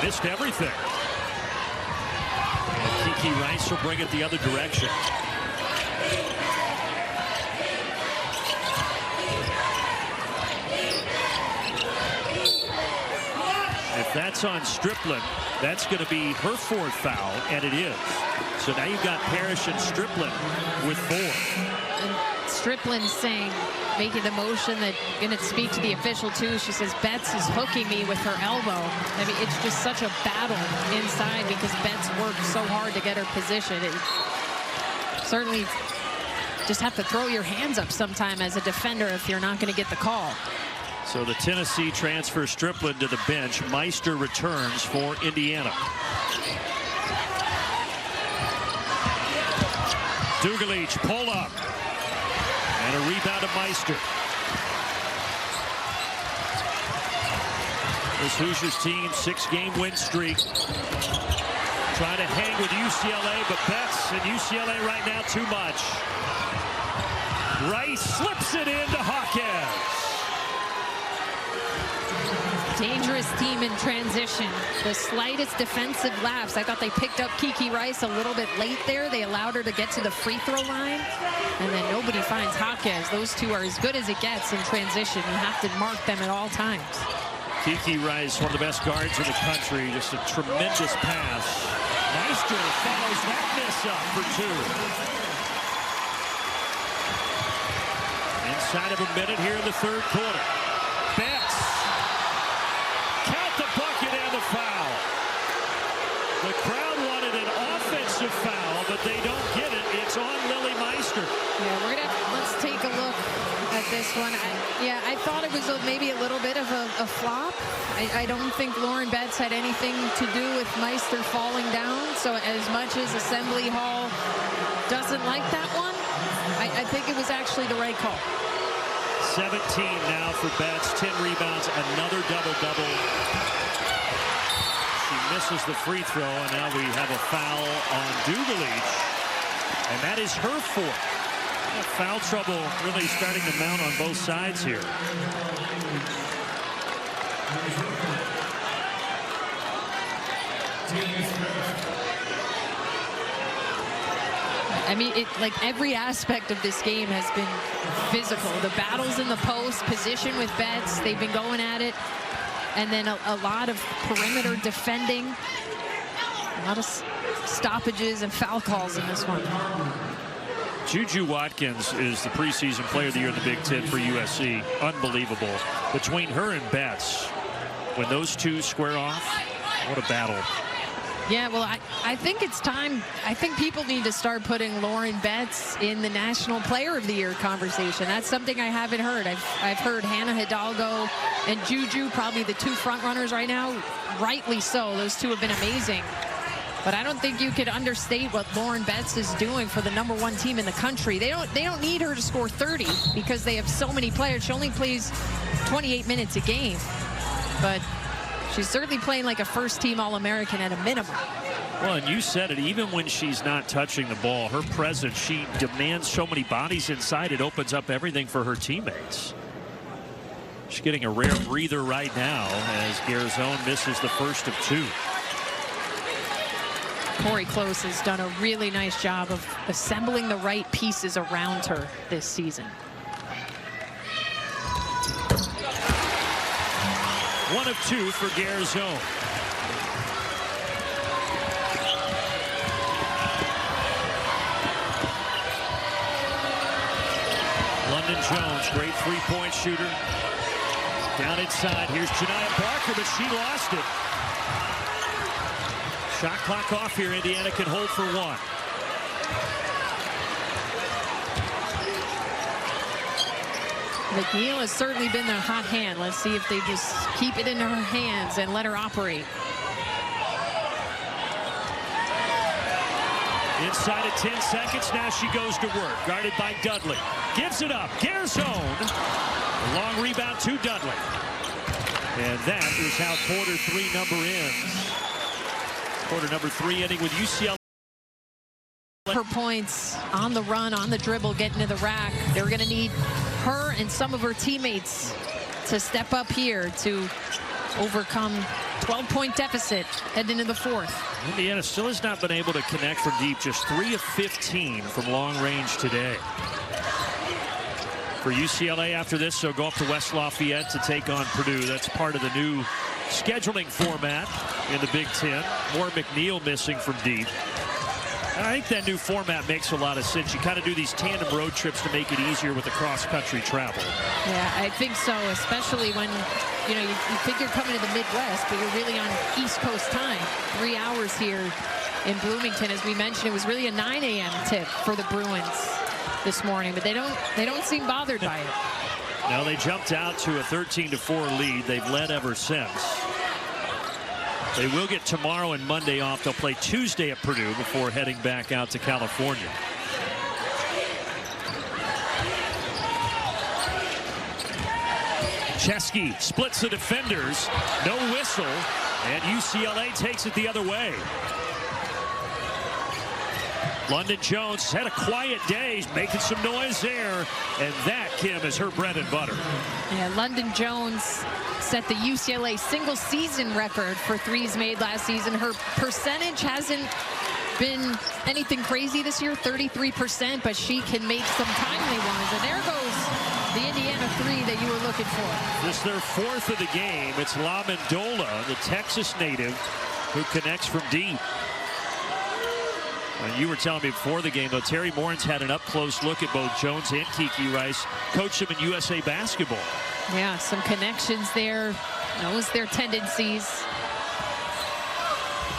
Missed everything. And Kiki Rice will bring it the other direction. If that's on Strickland, that's going to be her 4th foul, and it is. So now you've got Parrish and Strickland with 4. And Strickland saying, making the motion that going to speak to the official too. She says Betts is hooking me with her elbow. I mean, it's just such a battle inside because Betts worked so hard to get her position. It certainly just have to throw your hands up sometime as a defender if you're not going to get the call. So the Tennessee transfer Strickland to the bench. Meister returns for Indiana. Dugalich pull up. And a rebound to Meister. This Hoosiers team 6-game win streak. Trying to hang with UCLA, but Betts and UCLA right now too much. Rice slips it into Hawkins. Dangerous team in transition. The slightest defensive lapse. I thought they picked up Kiki Rice a little bit late there. They allowed her to get to the free throw line. And then nobody finds Hawkins. Those two are as good as it gets in transition. You have to mark them at all times. Kiki Rice, one of the best guards in the country. Just a tremendous pass. Meister follows that miss up for 2. Inside of a minute here in the third quarter. Betts. Count the bucket and the foul. The crowd wanted an offensive foul, but they don't get it. It's on Lily Meister. Yeah, we're gonna let's take a look at this one. I thought it was maybe a little bit of a flop. I don't think Lauren Betts had anything to do with Meister falling down. So as much as Assembly Hall doesn't like that one, I think it was actually the right call. 17 now for Betts, 10 rebounds, another double-double. She misses the free throw, and now we have a foul on Dugalich, and that is her 4th. Foul trouble really starting to mount on both sides here. I mean, like every aspect of this game has been physical. The battles in the post, position with Betts, they've been going at it. And then a lot of perimeter defending. A lot of stoppages and foul calls in this one. Juju Watkins is the preseason player of the year in the Big Ten for USC. Unbelievable. Between her and Betts, when those two square off, what a battle. Yeah, well, I think it's time. I think people need to start putting Lauren Betts in the National Player of the Year conversation. That's something I haven't heard. I've heard Hannah Hidalgo and Juju, probably the 2 front runners right now. Rightly so. Those 2 have been amazing. But I don't think you could understate what Lauren Betts is doing for the #1 team in the country. They don't need her to score 30 because they have so many players. She only plays 28 minutes a game. But she's certainly playing like a first-team All-American at a minimum. Well, and you said it, even when she's not touching the ball, her presence, she demands so many bodies inside, it opens up everything for her teammates. She's getting a rare breather right now as Garzone misses the first of 2. Corey Close has done a really nice job of assembling the right pieces around her this season. 1 of 2 for Garzone. London Jones, great 3-point shooter. Down inside, here's Janiah Barker, but she lost it. Shot clock off here. Indiana can hold for 1. McNeil has certainly been their hot hand. Let's see if they just keep it in her hands and let her operate. Inside of 10 seconds, now she goes to work. Guarded by Dudley. Gives it up. Garzone. Long rebound to Dudley. And that is how quarter 3 number ends. Quarter number 3 ending with UCLA. Her points on the run, on the dribble, getting to the rack. They're going to need her and some of her teammates to step up here to overcome 12-point deficit heading into the 4th. Indiana still has not been able to connect from deep. Just 3 of 15 from long range today. For UCLA after this, so go up to West Lafayette to take on Purdue. That's part of the new scheduling format in the Big Ten. More McNeil missing from deep. And I think that new format makes a lot of sense. You kind of do these tandem road trips to make it easier with the cross-country travel. Yeah, I think so, especially when, you know, you think you're coming to the Midwest, but you're really on East Coast time. 3 hours here in Bloomington. As we mentioned, it was really a 9 a.m. tip for the Bruins this morning, but they don't seem bothered by it. No, they jumped out to a 13-4 lead. They've led ever since. They will get tomorrow and Monday off. They'll play Tuesday at Purdue before heading back out to California. Chesky splits the defenders. No whistle. And UCLA takes it the other way. London Jones had a quiet day. He's making some noise there. And that, Kim, is her bread and butter. Yeah, London Jones set the UCLA single season record for threes made last season. Her percentage hasn't been anything crazy this year, 33%, but she can make some timely ones. And there goes the Indiana three that you were looking for. This is their fourth of the game. It's La Mendola, the Texas native, who connects from deep. You were telling me before the game, though, Terry Morin's had an up-close look at both Jones and Kiki Rice. Coached them in USA Basketball. Yeah, some connections there. Knows their tendencies.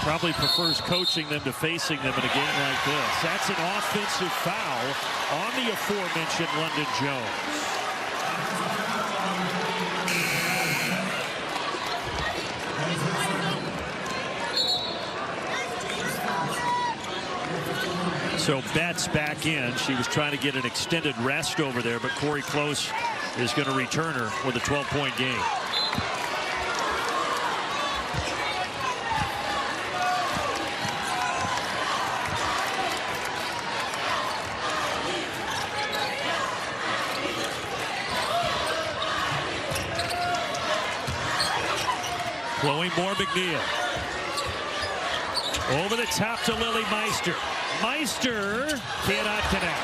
Probably prefers coaching them to facing them in a game like this. That's an offensive foul on the aforementioned London Jones. So Betts back in. She was trying to get an extended rest over there, but Corey Close is going to return her with a 12-point game. Chloe Moore McNeil. Over the top to Lily Meister. Meister cannot connect.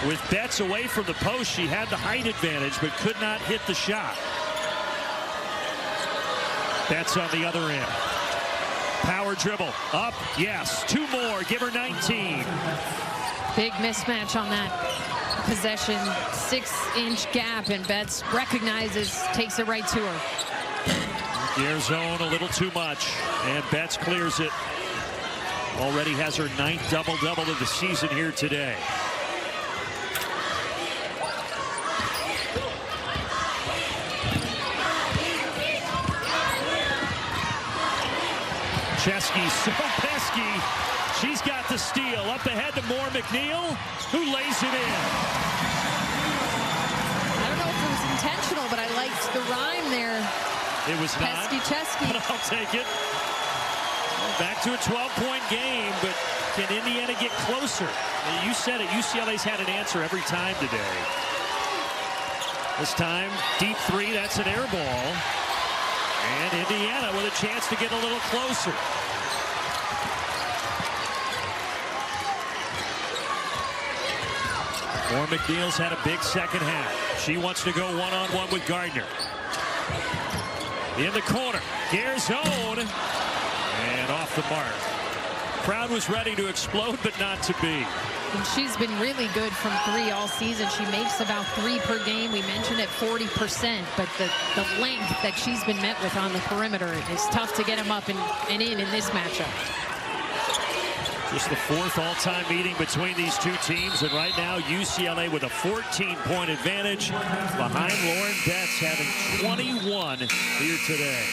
With Betts away from the post, she had the height advantage, but could not hit the shot. Betts on the other end. Power dribble. Up. Yes. Two more. Give her 19. Big mismatch on that possession. 6-inch gap, and Betts recognizes, takes it right to her. Gear zone a little too much, and Betts clears it. Already has her 9th double-double of the season here today. Chesky, so pesky. She's got the steal. Up ahead to Moore McNeil, who lays it in. I don't know if it was intentional, but I liked the rhyme there. It was not. Pesky Chesky. But I'll take it. Back to a 12-point game, but can Indiana get closer? You said it. UCLA's had an answer every time today. This time, deep three. That's an air ball. And Indiana with a chance to get a little closer. Moore McNeil's had a big second half. She wants to go one-on-one with Gardner. In the corner, Garzone, and off the mark. Crowd was ready to explode, but not to be. And she's been really good from three all season. She makes about 3 per game. We mentioned at 40%, but the length that she's been met with on the perimeter is tough to get them up and in this matchup. Just the 4th all-time meeting between these two teams, and right now UCLA with a 14-point advantage behind Lauren Betts, having 21 here today.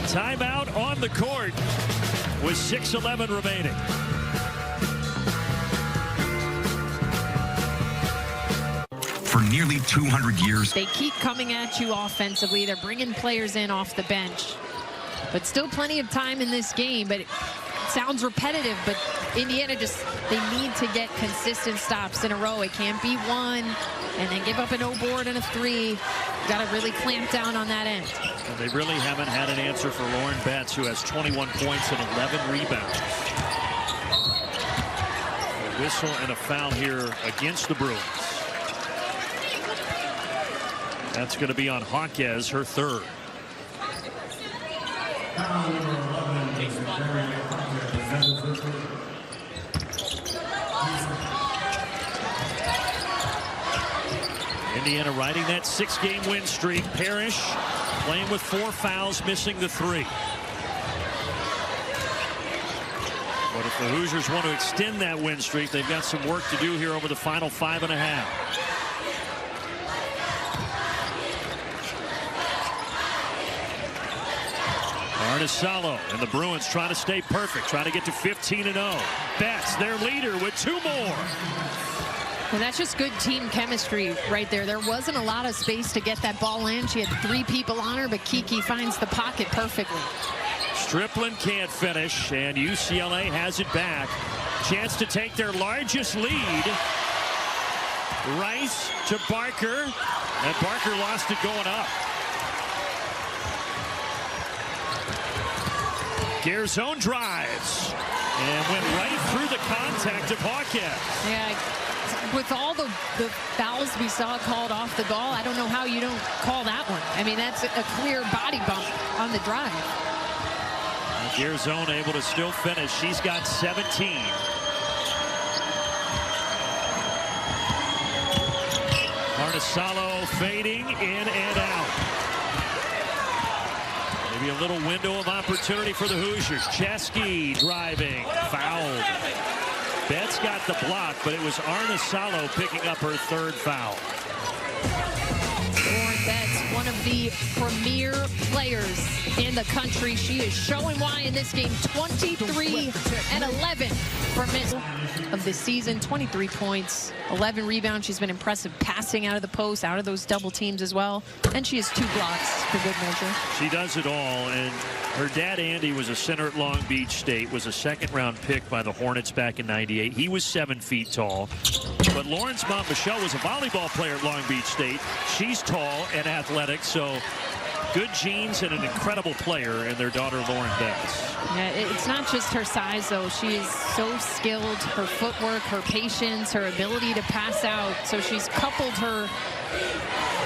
Timeout on the court with 6:11 remaining. For nearly 200 years, they keep coming at you offensively. They're bringing players in off the bench, but still plenty of time in this game. But it sounds repetitive, but Indiana they need to get consistent stops in a row. It can't be one and then give up a no board and a 3. Got to really clamp down on that end. And they really haven't had an answer for Lauren Betts, who has 21 points and 11 rebounds. A whistle and a foul here against the Bruins. That's going to be on Hawkes, her 3rd. Indiana riding that 6-game win streak. Parrish playing with 4 fouls, missing the 3. But if the Hoosiers want to extend that win streak, they've got some work to do here over the final 5.5. Arnisalo and the Bruins trying to stay perfect, trying to get to 15-0. Betts, their leader, with 2 more. And that's just good team chemistry right there. There wasn't a lot of space to get that ball in. She had 3 people on her, but Kiki finds the pocket perfectly. Strickland can't finish, and UCLA has it back. Chance to take their largest lead. Rice to Barker, and Barker lost it going up. Garzone drives and went right through the contact of Hawkins. Yeah, with all the fouls we saw called off the ball, I don't know how you don't call that one. I mean, that's a clear body bump on the drive. Garzone able to still finish. She's got 17. Arnisalo fading in and out. Maybe a little window of opportunity for the Hoosiers. Chesky driving, fouled. Betts got the block, but it was Arnisalo picking up her 3rd foul. Lauren Betts, one of the premier players in the country. She is showing why in this game. 23 and 11 for miss of the season. 23 points, 11 rebounds. She's been impressive passing out of the post, out of those double teams as well. And she has 2 blocks for good measure. She does it all. And her dad, Andy, was a center at Long Beach State, was a 2nd-round pick by the Hornets back in '98. He was 7 feet tall. But Lauren's mom, Michelle, was a volleyball player at Long Beach State. She's tall and athletic, so good genes and an incredible player in their daughter, Lauren Betts. Yeah, it's not just her size, though. She is so skilled. Her footwork, her patience, her ability to pass out. So she's coupled her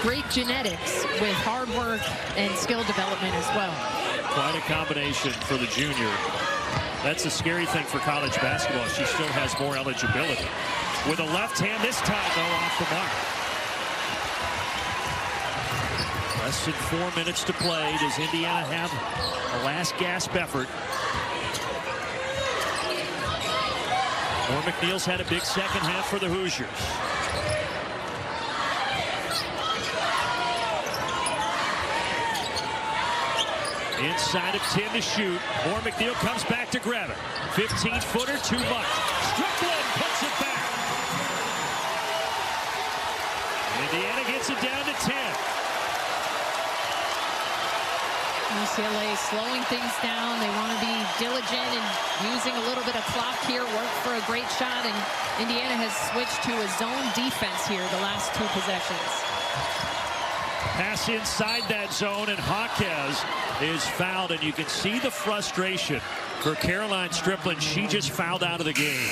great genetics with hard work and skill development as well. Quite a combination for the junior. That's the scary thing for college basketball. She still has more eligibility. With a left hand this time, though, off the mark. Less than 4 minutes to play. Does Indiana have a last gasp effort? Norm McNeil's had a big 2nd half for the Hoosiers. Inside of 10 to shoot. Norm McNeil comes back to grab it. 15-footer, too much. Strickland puts it back. Indiana gets it down to 10. UCLA slowing things down. They want to be diligent and using a little bit of clock here. Work for a great shot, and Indiana has switched to a zone defense here the last 2 possessions. Pass inside that zone, and Hawkins is fouled, and you can see the frustration for Caroline Strickland. She just fouled out of the game.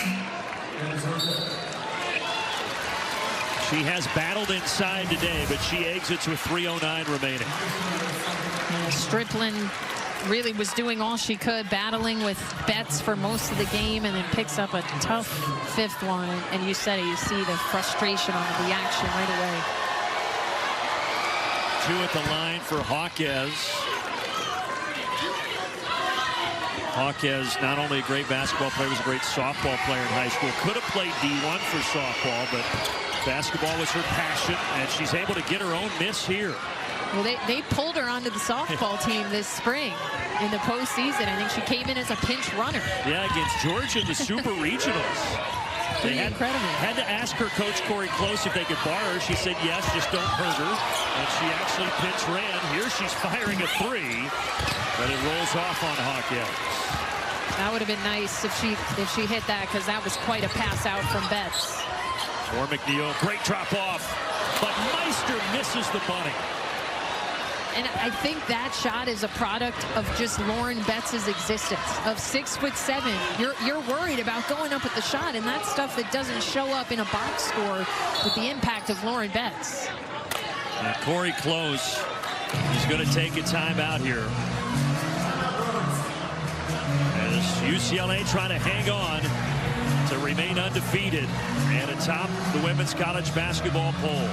She has battled inside today, but she exits with 3:09 remaining. Strickland really was doing all she could, battling with Betts for most of the game, and then picks up a tough 5th one. And you said it, you see the frustration on the reaction right away. 2 at the line for Hawkins. Hawkins, not only a great basketball player, was a great softball player in high school. Could have played D1 for softball, but basketball was her passion, and she's able to get her own miss here. Well, they pulled her onto the softball team this spring in the postseason. I think she came in as a pinch runner. Yeah, against Georgia in the Super Regionals. They had to ask her coach, Corey Close, if they could bar her. She said yes, just don't hurt her. And she actually pinch ran. Here she's firing a 3, but it rolls off on Hawkins. That would have been nice if she hit that, because that was quite a pass out from Betts. For McNeil, great drop off, but Meister misses the bunny. And I think that shot is a product of just Lauren Betts' existence. Of 6'7", you're worried about going up with the shot, and that's stuff that doesn't show up in a box score with the impact of Lauren Betts. And Corey Close is going to take a timeout here. As UCLA trying to hang on to remain undefeated and atop the women's college basketball poll.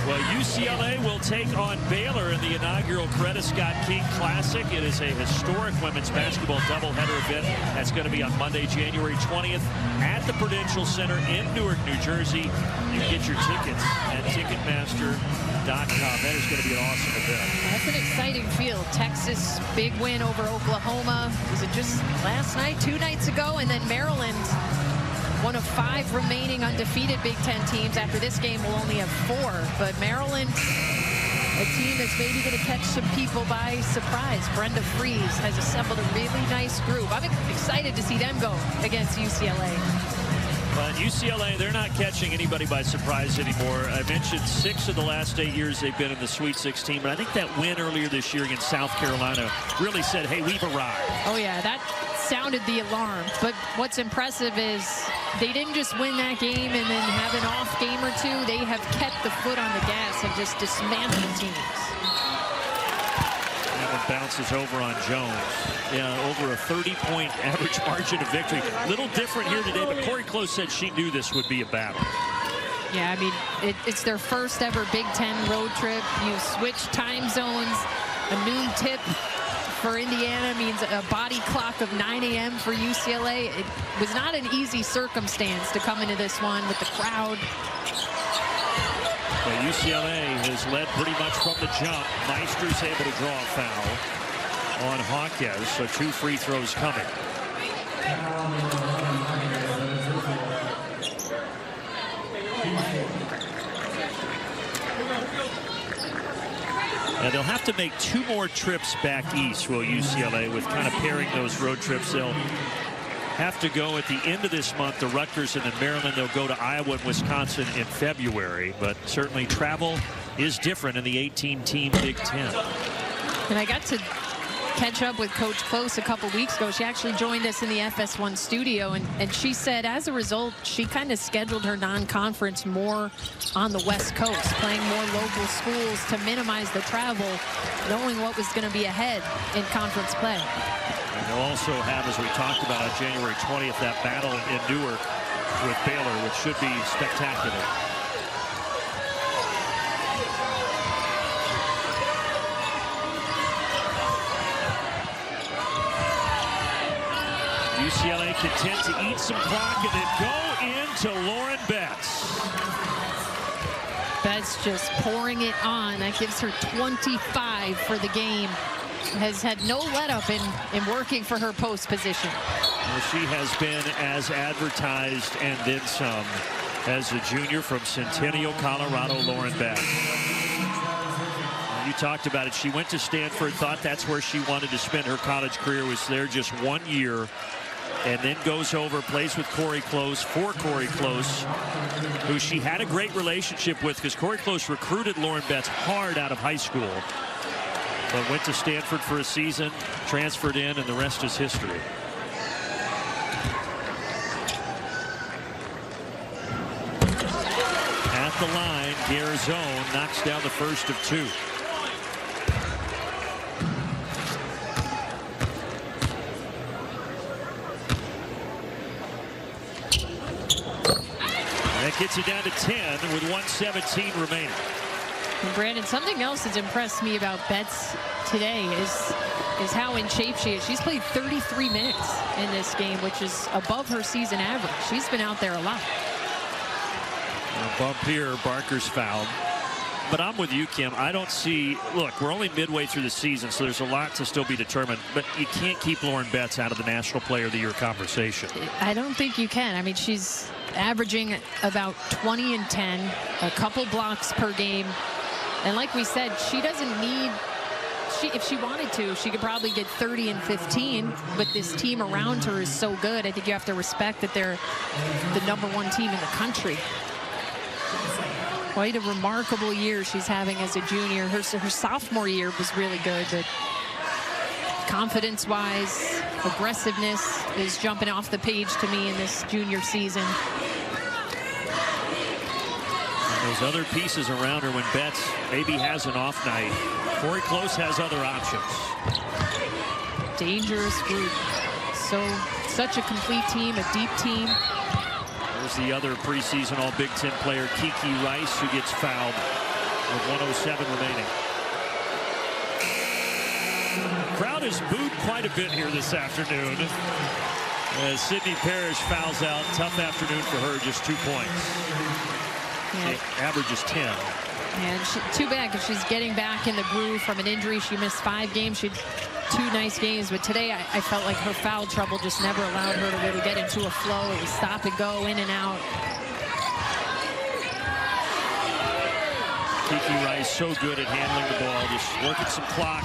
Well, UCLA will take on Baylor in the inaugural Coretta Scott King Classic. It is a historic women's basketball doubleheader event that's going to be on Monday, January 20th at the Prudential Center in Newark, New Jersey. You can get your tickets at Ticketmaster. UCLA.com. That is going to be an awesome event. That's an exciting field. Texas, big win over Oklahoma. Was it just last night, 2 nights ago? And then Maryland, one of 5 remaining undefeated Big Ten teams. After this game, we'll only have 4. But Maryland, a team that's maybe going to catch some people by surprise. Brenda Freeze has assembled a really nice group. I'm excited to see them go against UCLA. But UCLA, they're not catching anybody by surprise anymore. I mentioned 6 of the last 8 years they've been in the Sweet 16, but I think that win earlier this year against South Carolina really said, hey, we've arrived. Oh, yeah, that sounded the alarm. But what's impressive is they didn't just win that game and then have an off game or 2. They have kept the foot on the gas and just dismantled teams. That one bounces over on Jones. Yeah, over a 30-point average margin of victory. Little different here today, but Corey Close said she knew this would be a battle. Yeah, I mean, it's their first ever Big Ten road trip. You switch time zones. A noon tip for Indiana means a body clock of 9 a.m. for UCLA. It was not an easy circumstance to come into this one with the crowd. Well, UCLA has led pretty much from the jump. Meister's able to draw a foul on Hawkes, so 2 free throws coming. Now they'll have to make 2 more trips back east, will UCLA, with kind of pairing those road trips. They'll have to go at the end of this month to Rutgers and then Maryland. They'll go to Iowa and Wisconsin in February, but certainly travel is different in the 18-team Big Ten. And I got to catch up with Coach Close a couple weeks ago. She actually joined us in the FS1 studio, and she said as a result, she kind of scheduled her non-conference more on the West Coast, playing more local schools to minimize the travel, knowing what was going to be ahead in conference play. And they'll also have, as we talked about on January 20th, that battle in Newark with Baylor, which should be spectacular. UCLA content to eat some clock and then go into Lauren Betts. Betts just pouring it on. That gives her 25 for the game. Has had no let up in working for her post position. Well, she has been as advertised and then some as a junior from Centennial, Colorado, Lauren Betts. You talked about it. She went to Stanford, thought that's where she wanted to spend her college career, was there just 1 year, and then goes over, plays with Corey Close, for Corey Close, who she had a great relationship with because Corey Close recruited Lauren Betts hard out of high school, but went to Stanford for a season, transferred in, and the rest is history. At the line, Garzone knocks down the first of 2. That gets it down to 10 with 1:17 remaining. And Brandon, something else that's impressed me about Betts today is how in shape she is. She's played 33 minutes in this game, which is above her season average. She's been out there a lot. A bump here, Barker's fouled. But I'm with you, Kim. I don't see, look, we're only midway through the season, so there's a lot to still be determined, but you can't keep Lauren Betts out of the National Player of the Year conversation. I don't think you can. I mean, she's averaging about 20 and 10, a couple blocks per game. And like we said, she doesn't need, if she wanted to, she could probably get 30 and 15, but this team around her is so good. I think you have to respect that they're the #1 team in the country. Quite a remarkable year she's having as a junior. Her sophomore year was really good, but confidence-wise, aggressiveness is jumping off the page to me in this junior season. And those other pieces around her when Betts maybe has an off night. Corey Close has other options. Dangerous group. Such a complete team, a deep team. There's the other preseason All Big Ten player, Kiki Rice, who gets fouled with 1:07 remaining. The crowd has booed quite a bit here this afternoon. As Sydney Parrish fouls out. Tough afternoon for her, just 2 points. Yeah. Average is 10. And too bad, because she's getting back in the groove from an injury. She missed 5 games. She had 2 nice games, but today I felt like her foul trouble just never allowed her to really get into a flow. It was stop and go, in and out. Kiki Rice so good at handling the ball, just working some clock.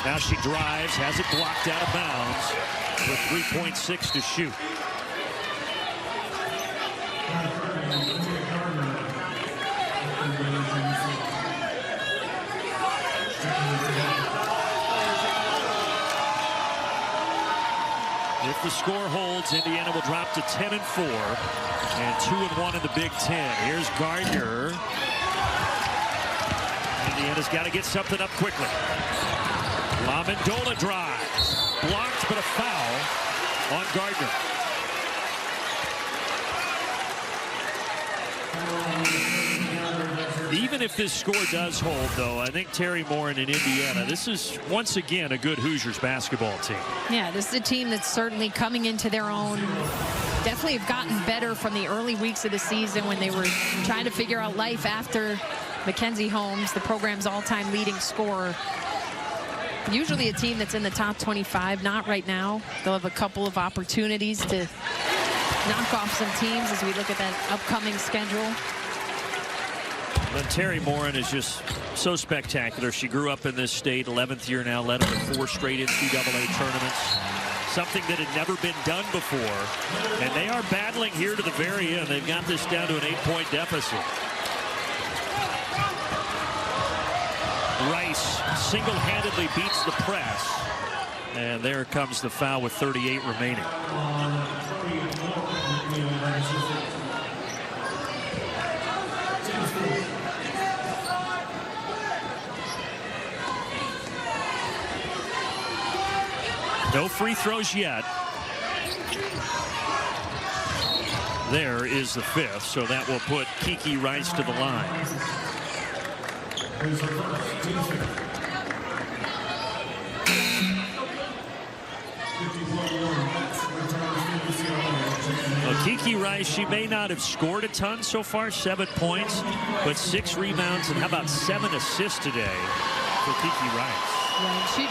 Now she drives, has it blocked out of bounds with 3.6 to shoot. If the score holds, Indiana will drop to 10-4 and 2-1 in the Big Ten. Here's Gardner. Indiana's got to get something up quickly. LaMendola drives. Blocked, but a foul on Gardner. Even if this score does hold, though, I think Terry Morin in Indiana, this is once again a good Hoosiers basketball team. Yeah, this is a team that's certainly coming into their own. Definitely have gotten better from the early weeks of the season when they were trying to figure out life after Mackenzie Holmes, the program's all-time leading scorer. Usually a team that's in the top 25, not right now. They'll have a couple of opportunities to knock off some teams as we look at that upcoming schedule. But Terry Morin is just so spectacular. She grew up in this state, 11th year now, led them to 4 straight NCAA tournaments. Something that had never been done before. And they are battling here to the very end. They've got this down to an 8-point deficit. Rice single-handedly beats the press. And there comes the foul with 38 remaining. No free throws yet. There is the 5th, so that will put Kiki Rice to the line. Well, Kiki Rice, she may not have scored a ton so far, 7 points, but 6 rebounds and how about 7 assists today for Kiki Rice. Yeah, she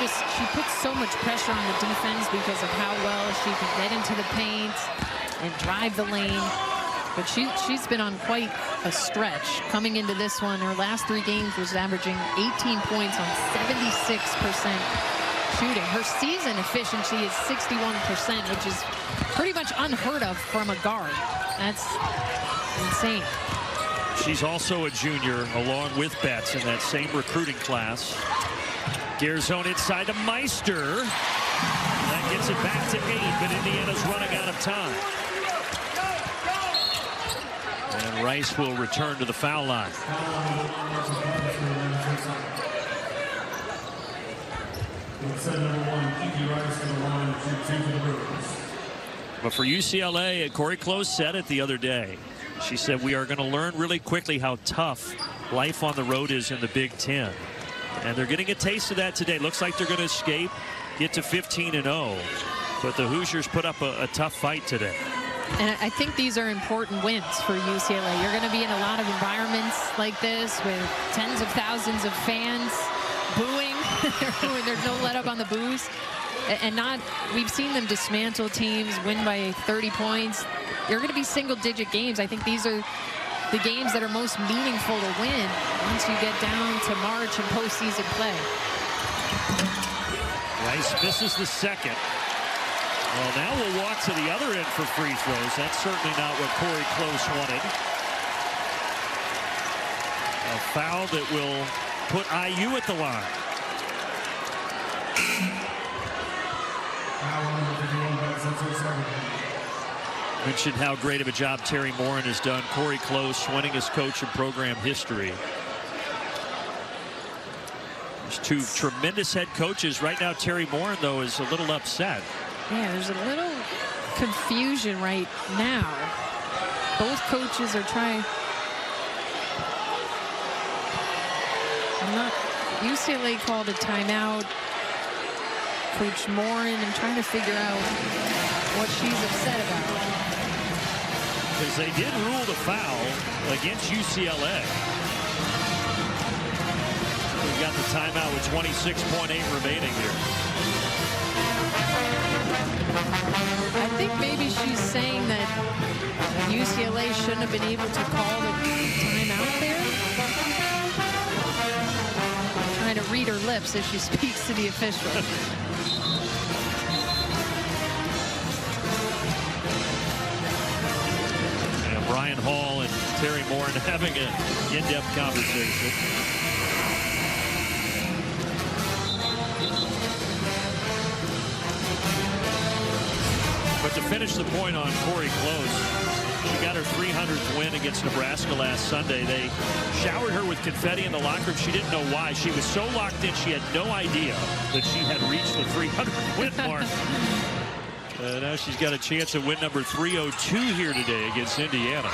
puts so much pressure on the defense because of how well she can get into the paint and drive the lane. But she's been on quite a stretch coming into this one. Her last 3 games was averaging 18 points on 76% shooting. Her season efficiency is 61%, which is pretty much unheard of from a guard. That's insane. She's also a junior along with Betts in that same recruiting class. Garzone inside to Meister. That gets it back to 8, but Indiana's running out of time. And Rice will return to the foul line. But for UCLA, Corey Close said it the other day. She said, we are going to learn really quickly how tough life on the road is in the Big Ten. And they're getting a taste of that today. Looks like they're going to escape, get to 15-0. But the Hoosiers put up a tough fight today. And I think these are important wins for UCLA. You're going to be in a lot of environments like this with tens of thousands of fans booing. There's no let up on the boos. And we've seen them dismantle teams, win by 30 points. They're going to be single-digit games. I think these are the games that are most meaningful to win once you get down to March and postseason play. Rice misses the second. Well, now we'll walk to the other end for free throws. That's certainly not what Corey Close wanted. A foul that will put IU at the line. Mentioned how great of a job Terry Morin has done. Corey Close, winningest coach in program history. There's 2 tremendous head coaches. Right now, Terry Morin, though, is a little upset. Yeah, there's a little confusion right now. Both coaches are trying. UCLA called a timeout. Coach Morin, I'm trying to figure out what she's upset about. Because they did rule the foul against UCLA. timeout with 26.8 remaining here. I think maybe she's saying that UCLA shouldn't have been able to call the timeout there. Trying to read her lips as she speaks to the official. Brian Hall and Terry Moore having an in-depth conversation. But to finish the point on Corey Close, she got her 300th win against Nebraska last Sunday. They showered her with confetti in the locker room. She didn't know why. She was so locked in, she had no idea that she had reached the 300 win mark. Now she's got a chance at win number 302 here today against Indiana.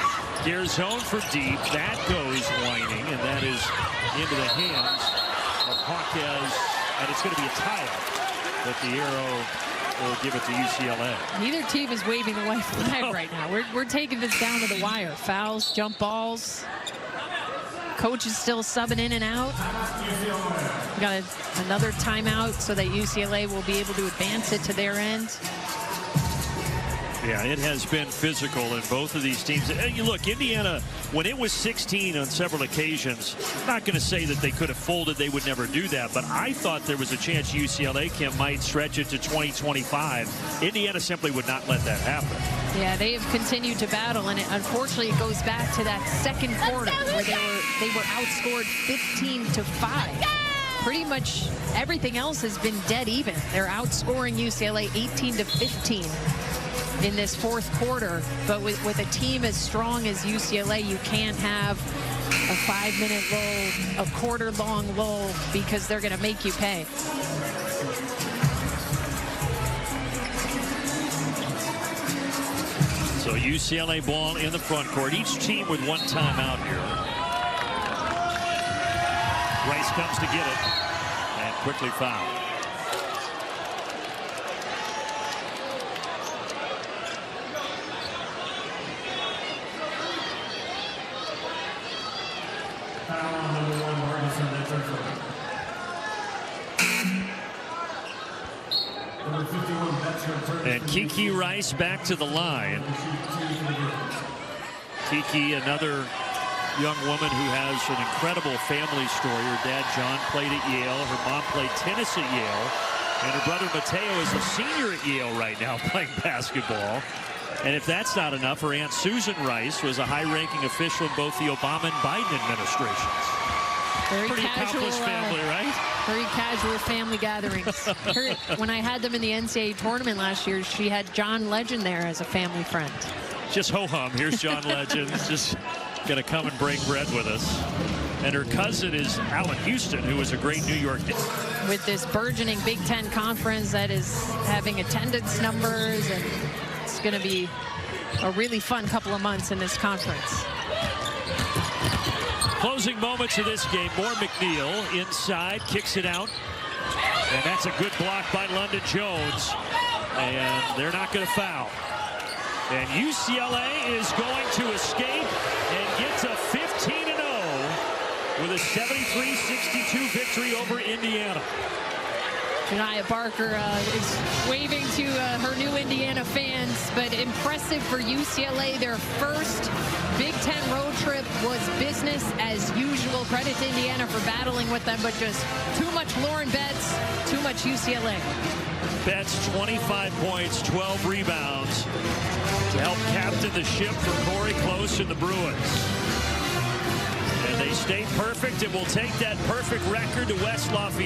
Garzone for deep. That goes whining, and that is into the hands of Hawkes, and it's going to be a tie-up. But the arrow will give it to UCLA. Neither team is waving the white flag right now. We're taking this down to the wire. Fouls, jump balls. Coach is still subbing in and out. Got another timeout so that UCLA will be able to advance it to their end. Yeah, it has been physical in both of these teams. And you look, Indiana, when it was 16 on several occasions, I'm not going to say that they could have folded. They would never do that. But I thought there was a chance UCLA might stretch it to 20-25. Indiana simply would not let that happen. Yeah, they have continued to battle, and unfortunately it goes back to that second quarter where they were outscored 15-5. Pretty much everything else has been dead even. They're outscoring UCLA 18-15 in this fourth quarter. But with a team as strong as UCLA, you can't have a 5-minute lull, a quarter-long lull, because they're going to make you pay. So UCLA ball in the front court. Each team with one timeout here. Rice comes to get it and quickly fouled. And Kiki Rice back to the line. Kiki, another young woman who has an incredible family story. Her dad, John, played at Yale. Her mom played tennis at Yale. And her brother, Mateo, is a senior at Yale right now playing basketball. And if that's not enough, her Aunt Susan Rice was a high-ranking official in both the Obama and Biden administrations. Very pretty casual family, right? Very casual family gatherings. When I had them in the NCAA tournament last year, she had John Legend there as a family friend. Just ho-hum. Here's John Legend. Just going to come and break bread with us. And her cousin is Allen Houston, who was a great New York. With this burgeoning Big Ten conference that is having attendance numbers, and it's going to be a really fun couple of months in this conference. Closing moments of this game. Moore McNeil inside, kicks it out. And that's a good block by London Jones. And they're not going to foul. And UCLA is going to escape and get to 15-0 with a 73-62 victory over Indiana. Janiah Barker is waving to her new Indiana fans, but impressive for UCLA. Their first Big Ten road trip was business as usual. Credit to Indiana for battling with them, but just too much Lauren Betts, too much UCLA. Betts, 25 points, 12 rebounds to help captain the ship for Corey Close and the Bruins. And they stay perfect and will take that perfect record to West Lafayette.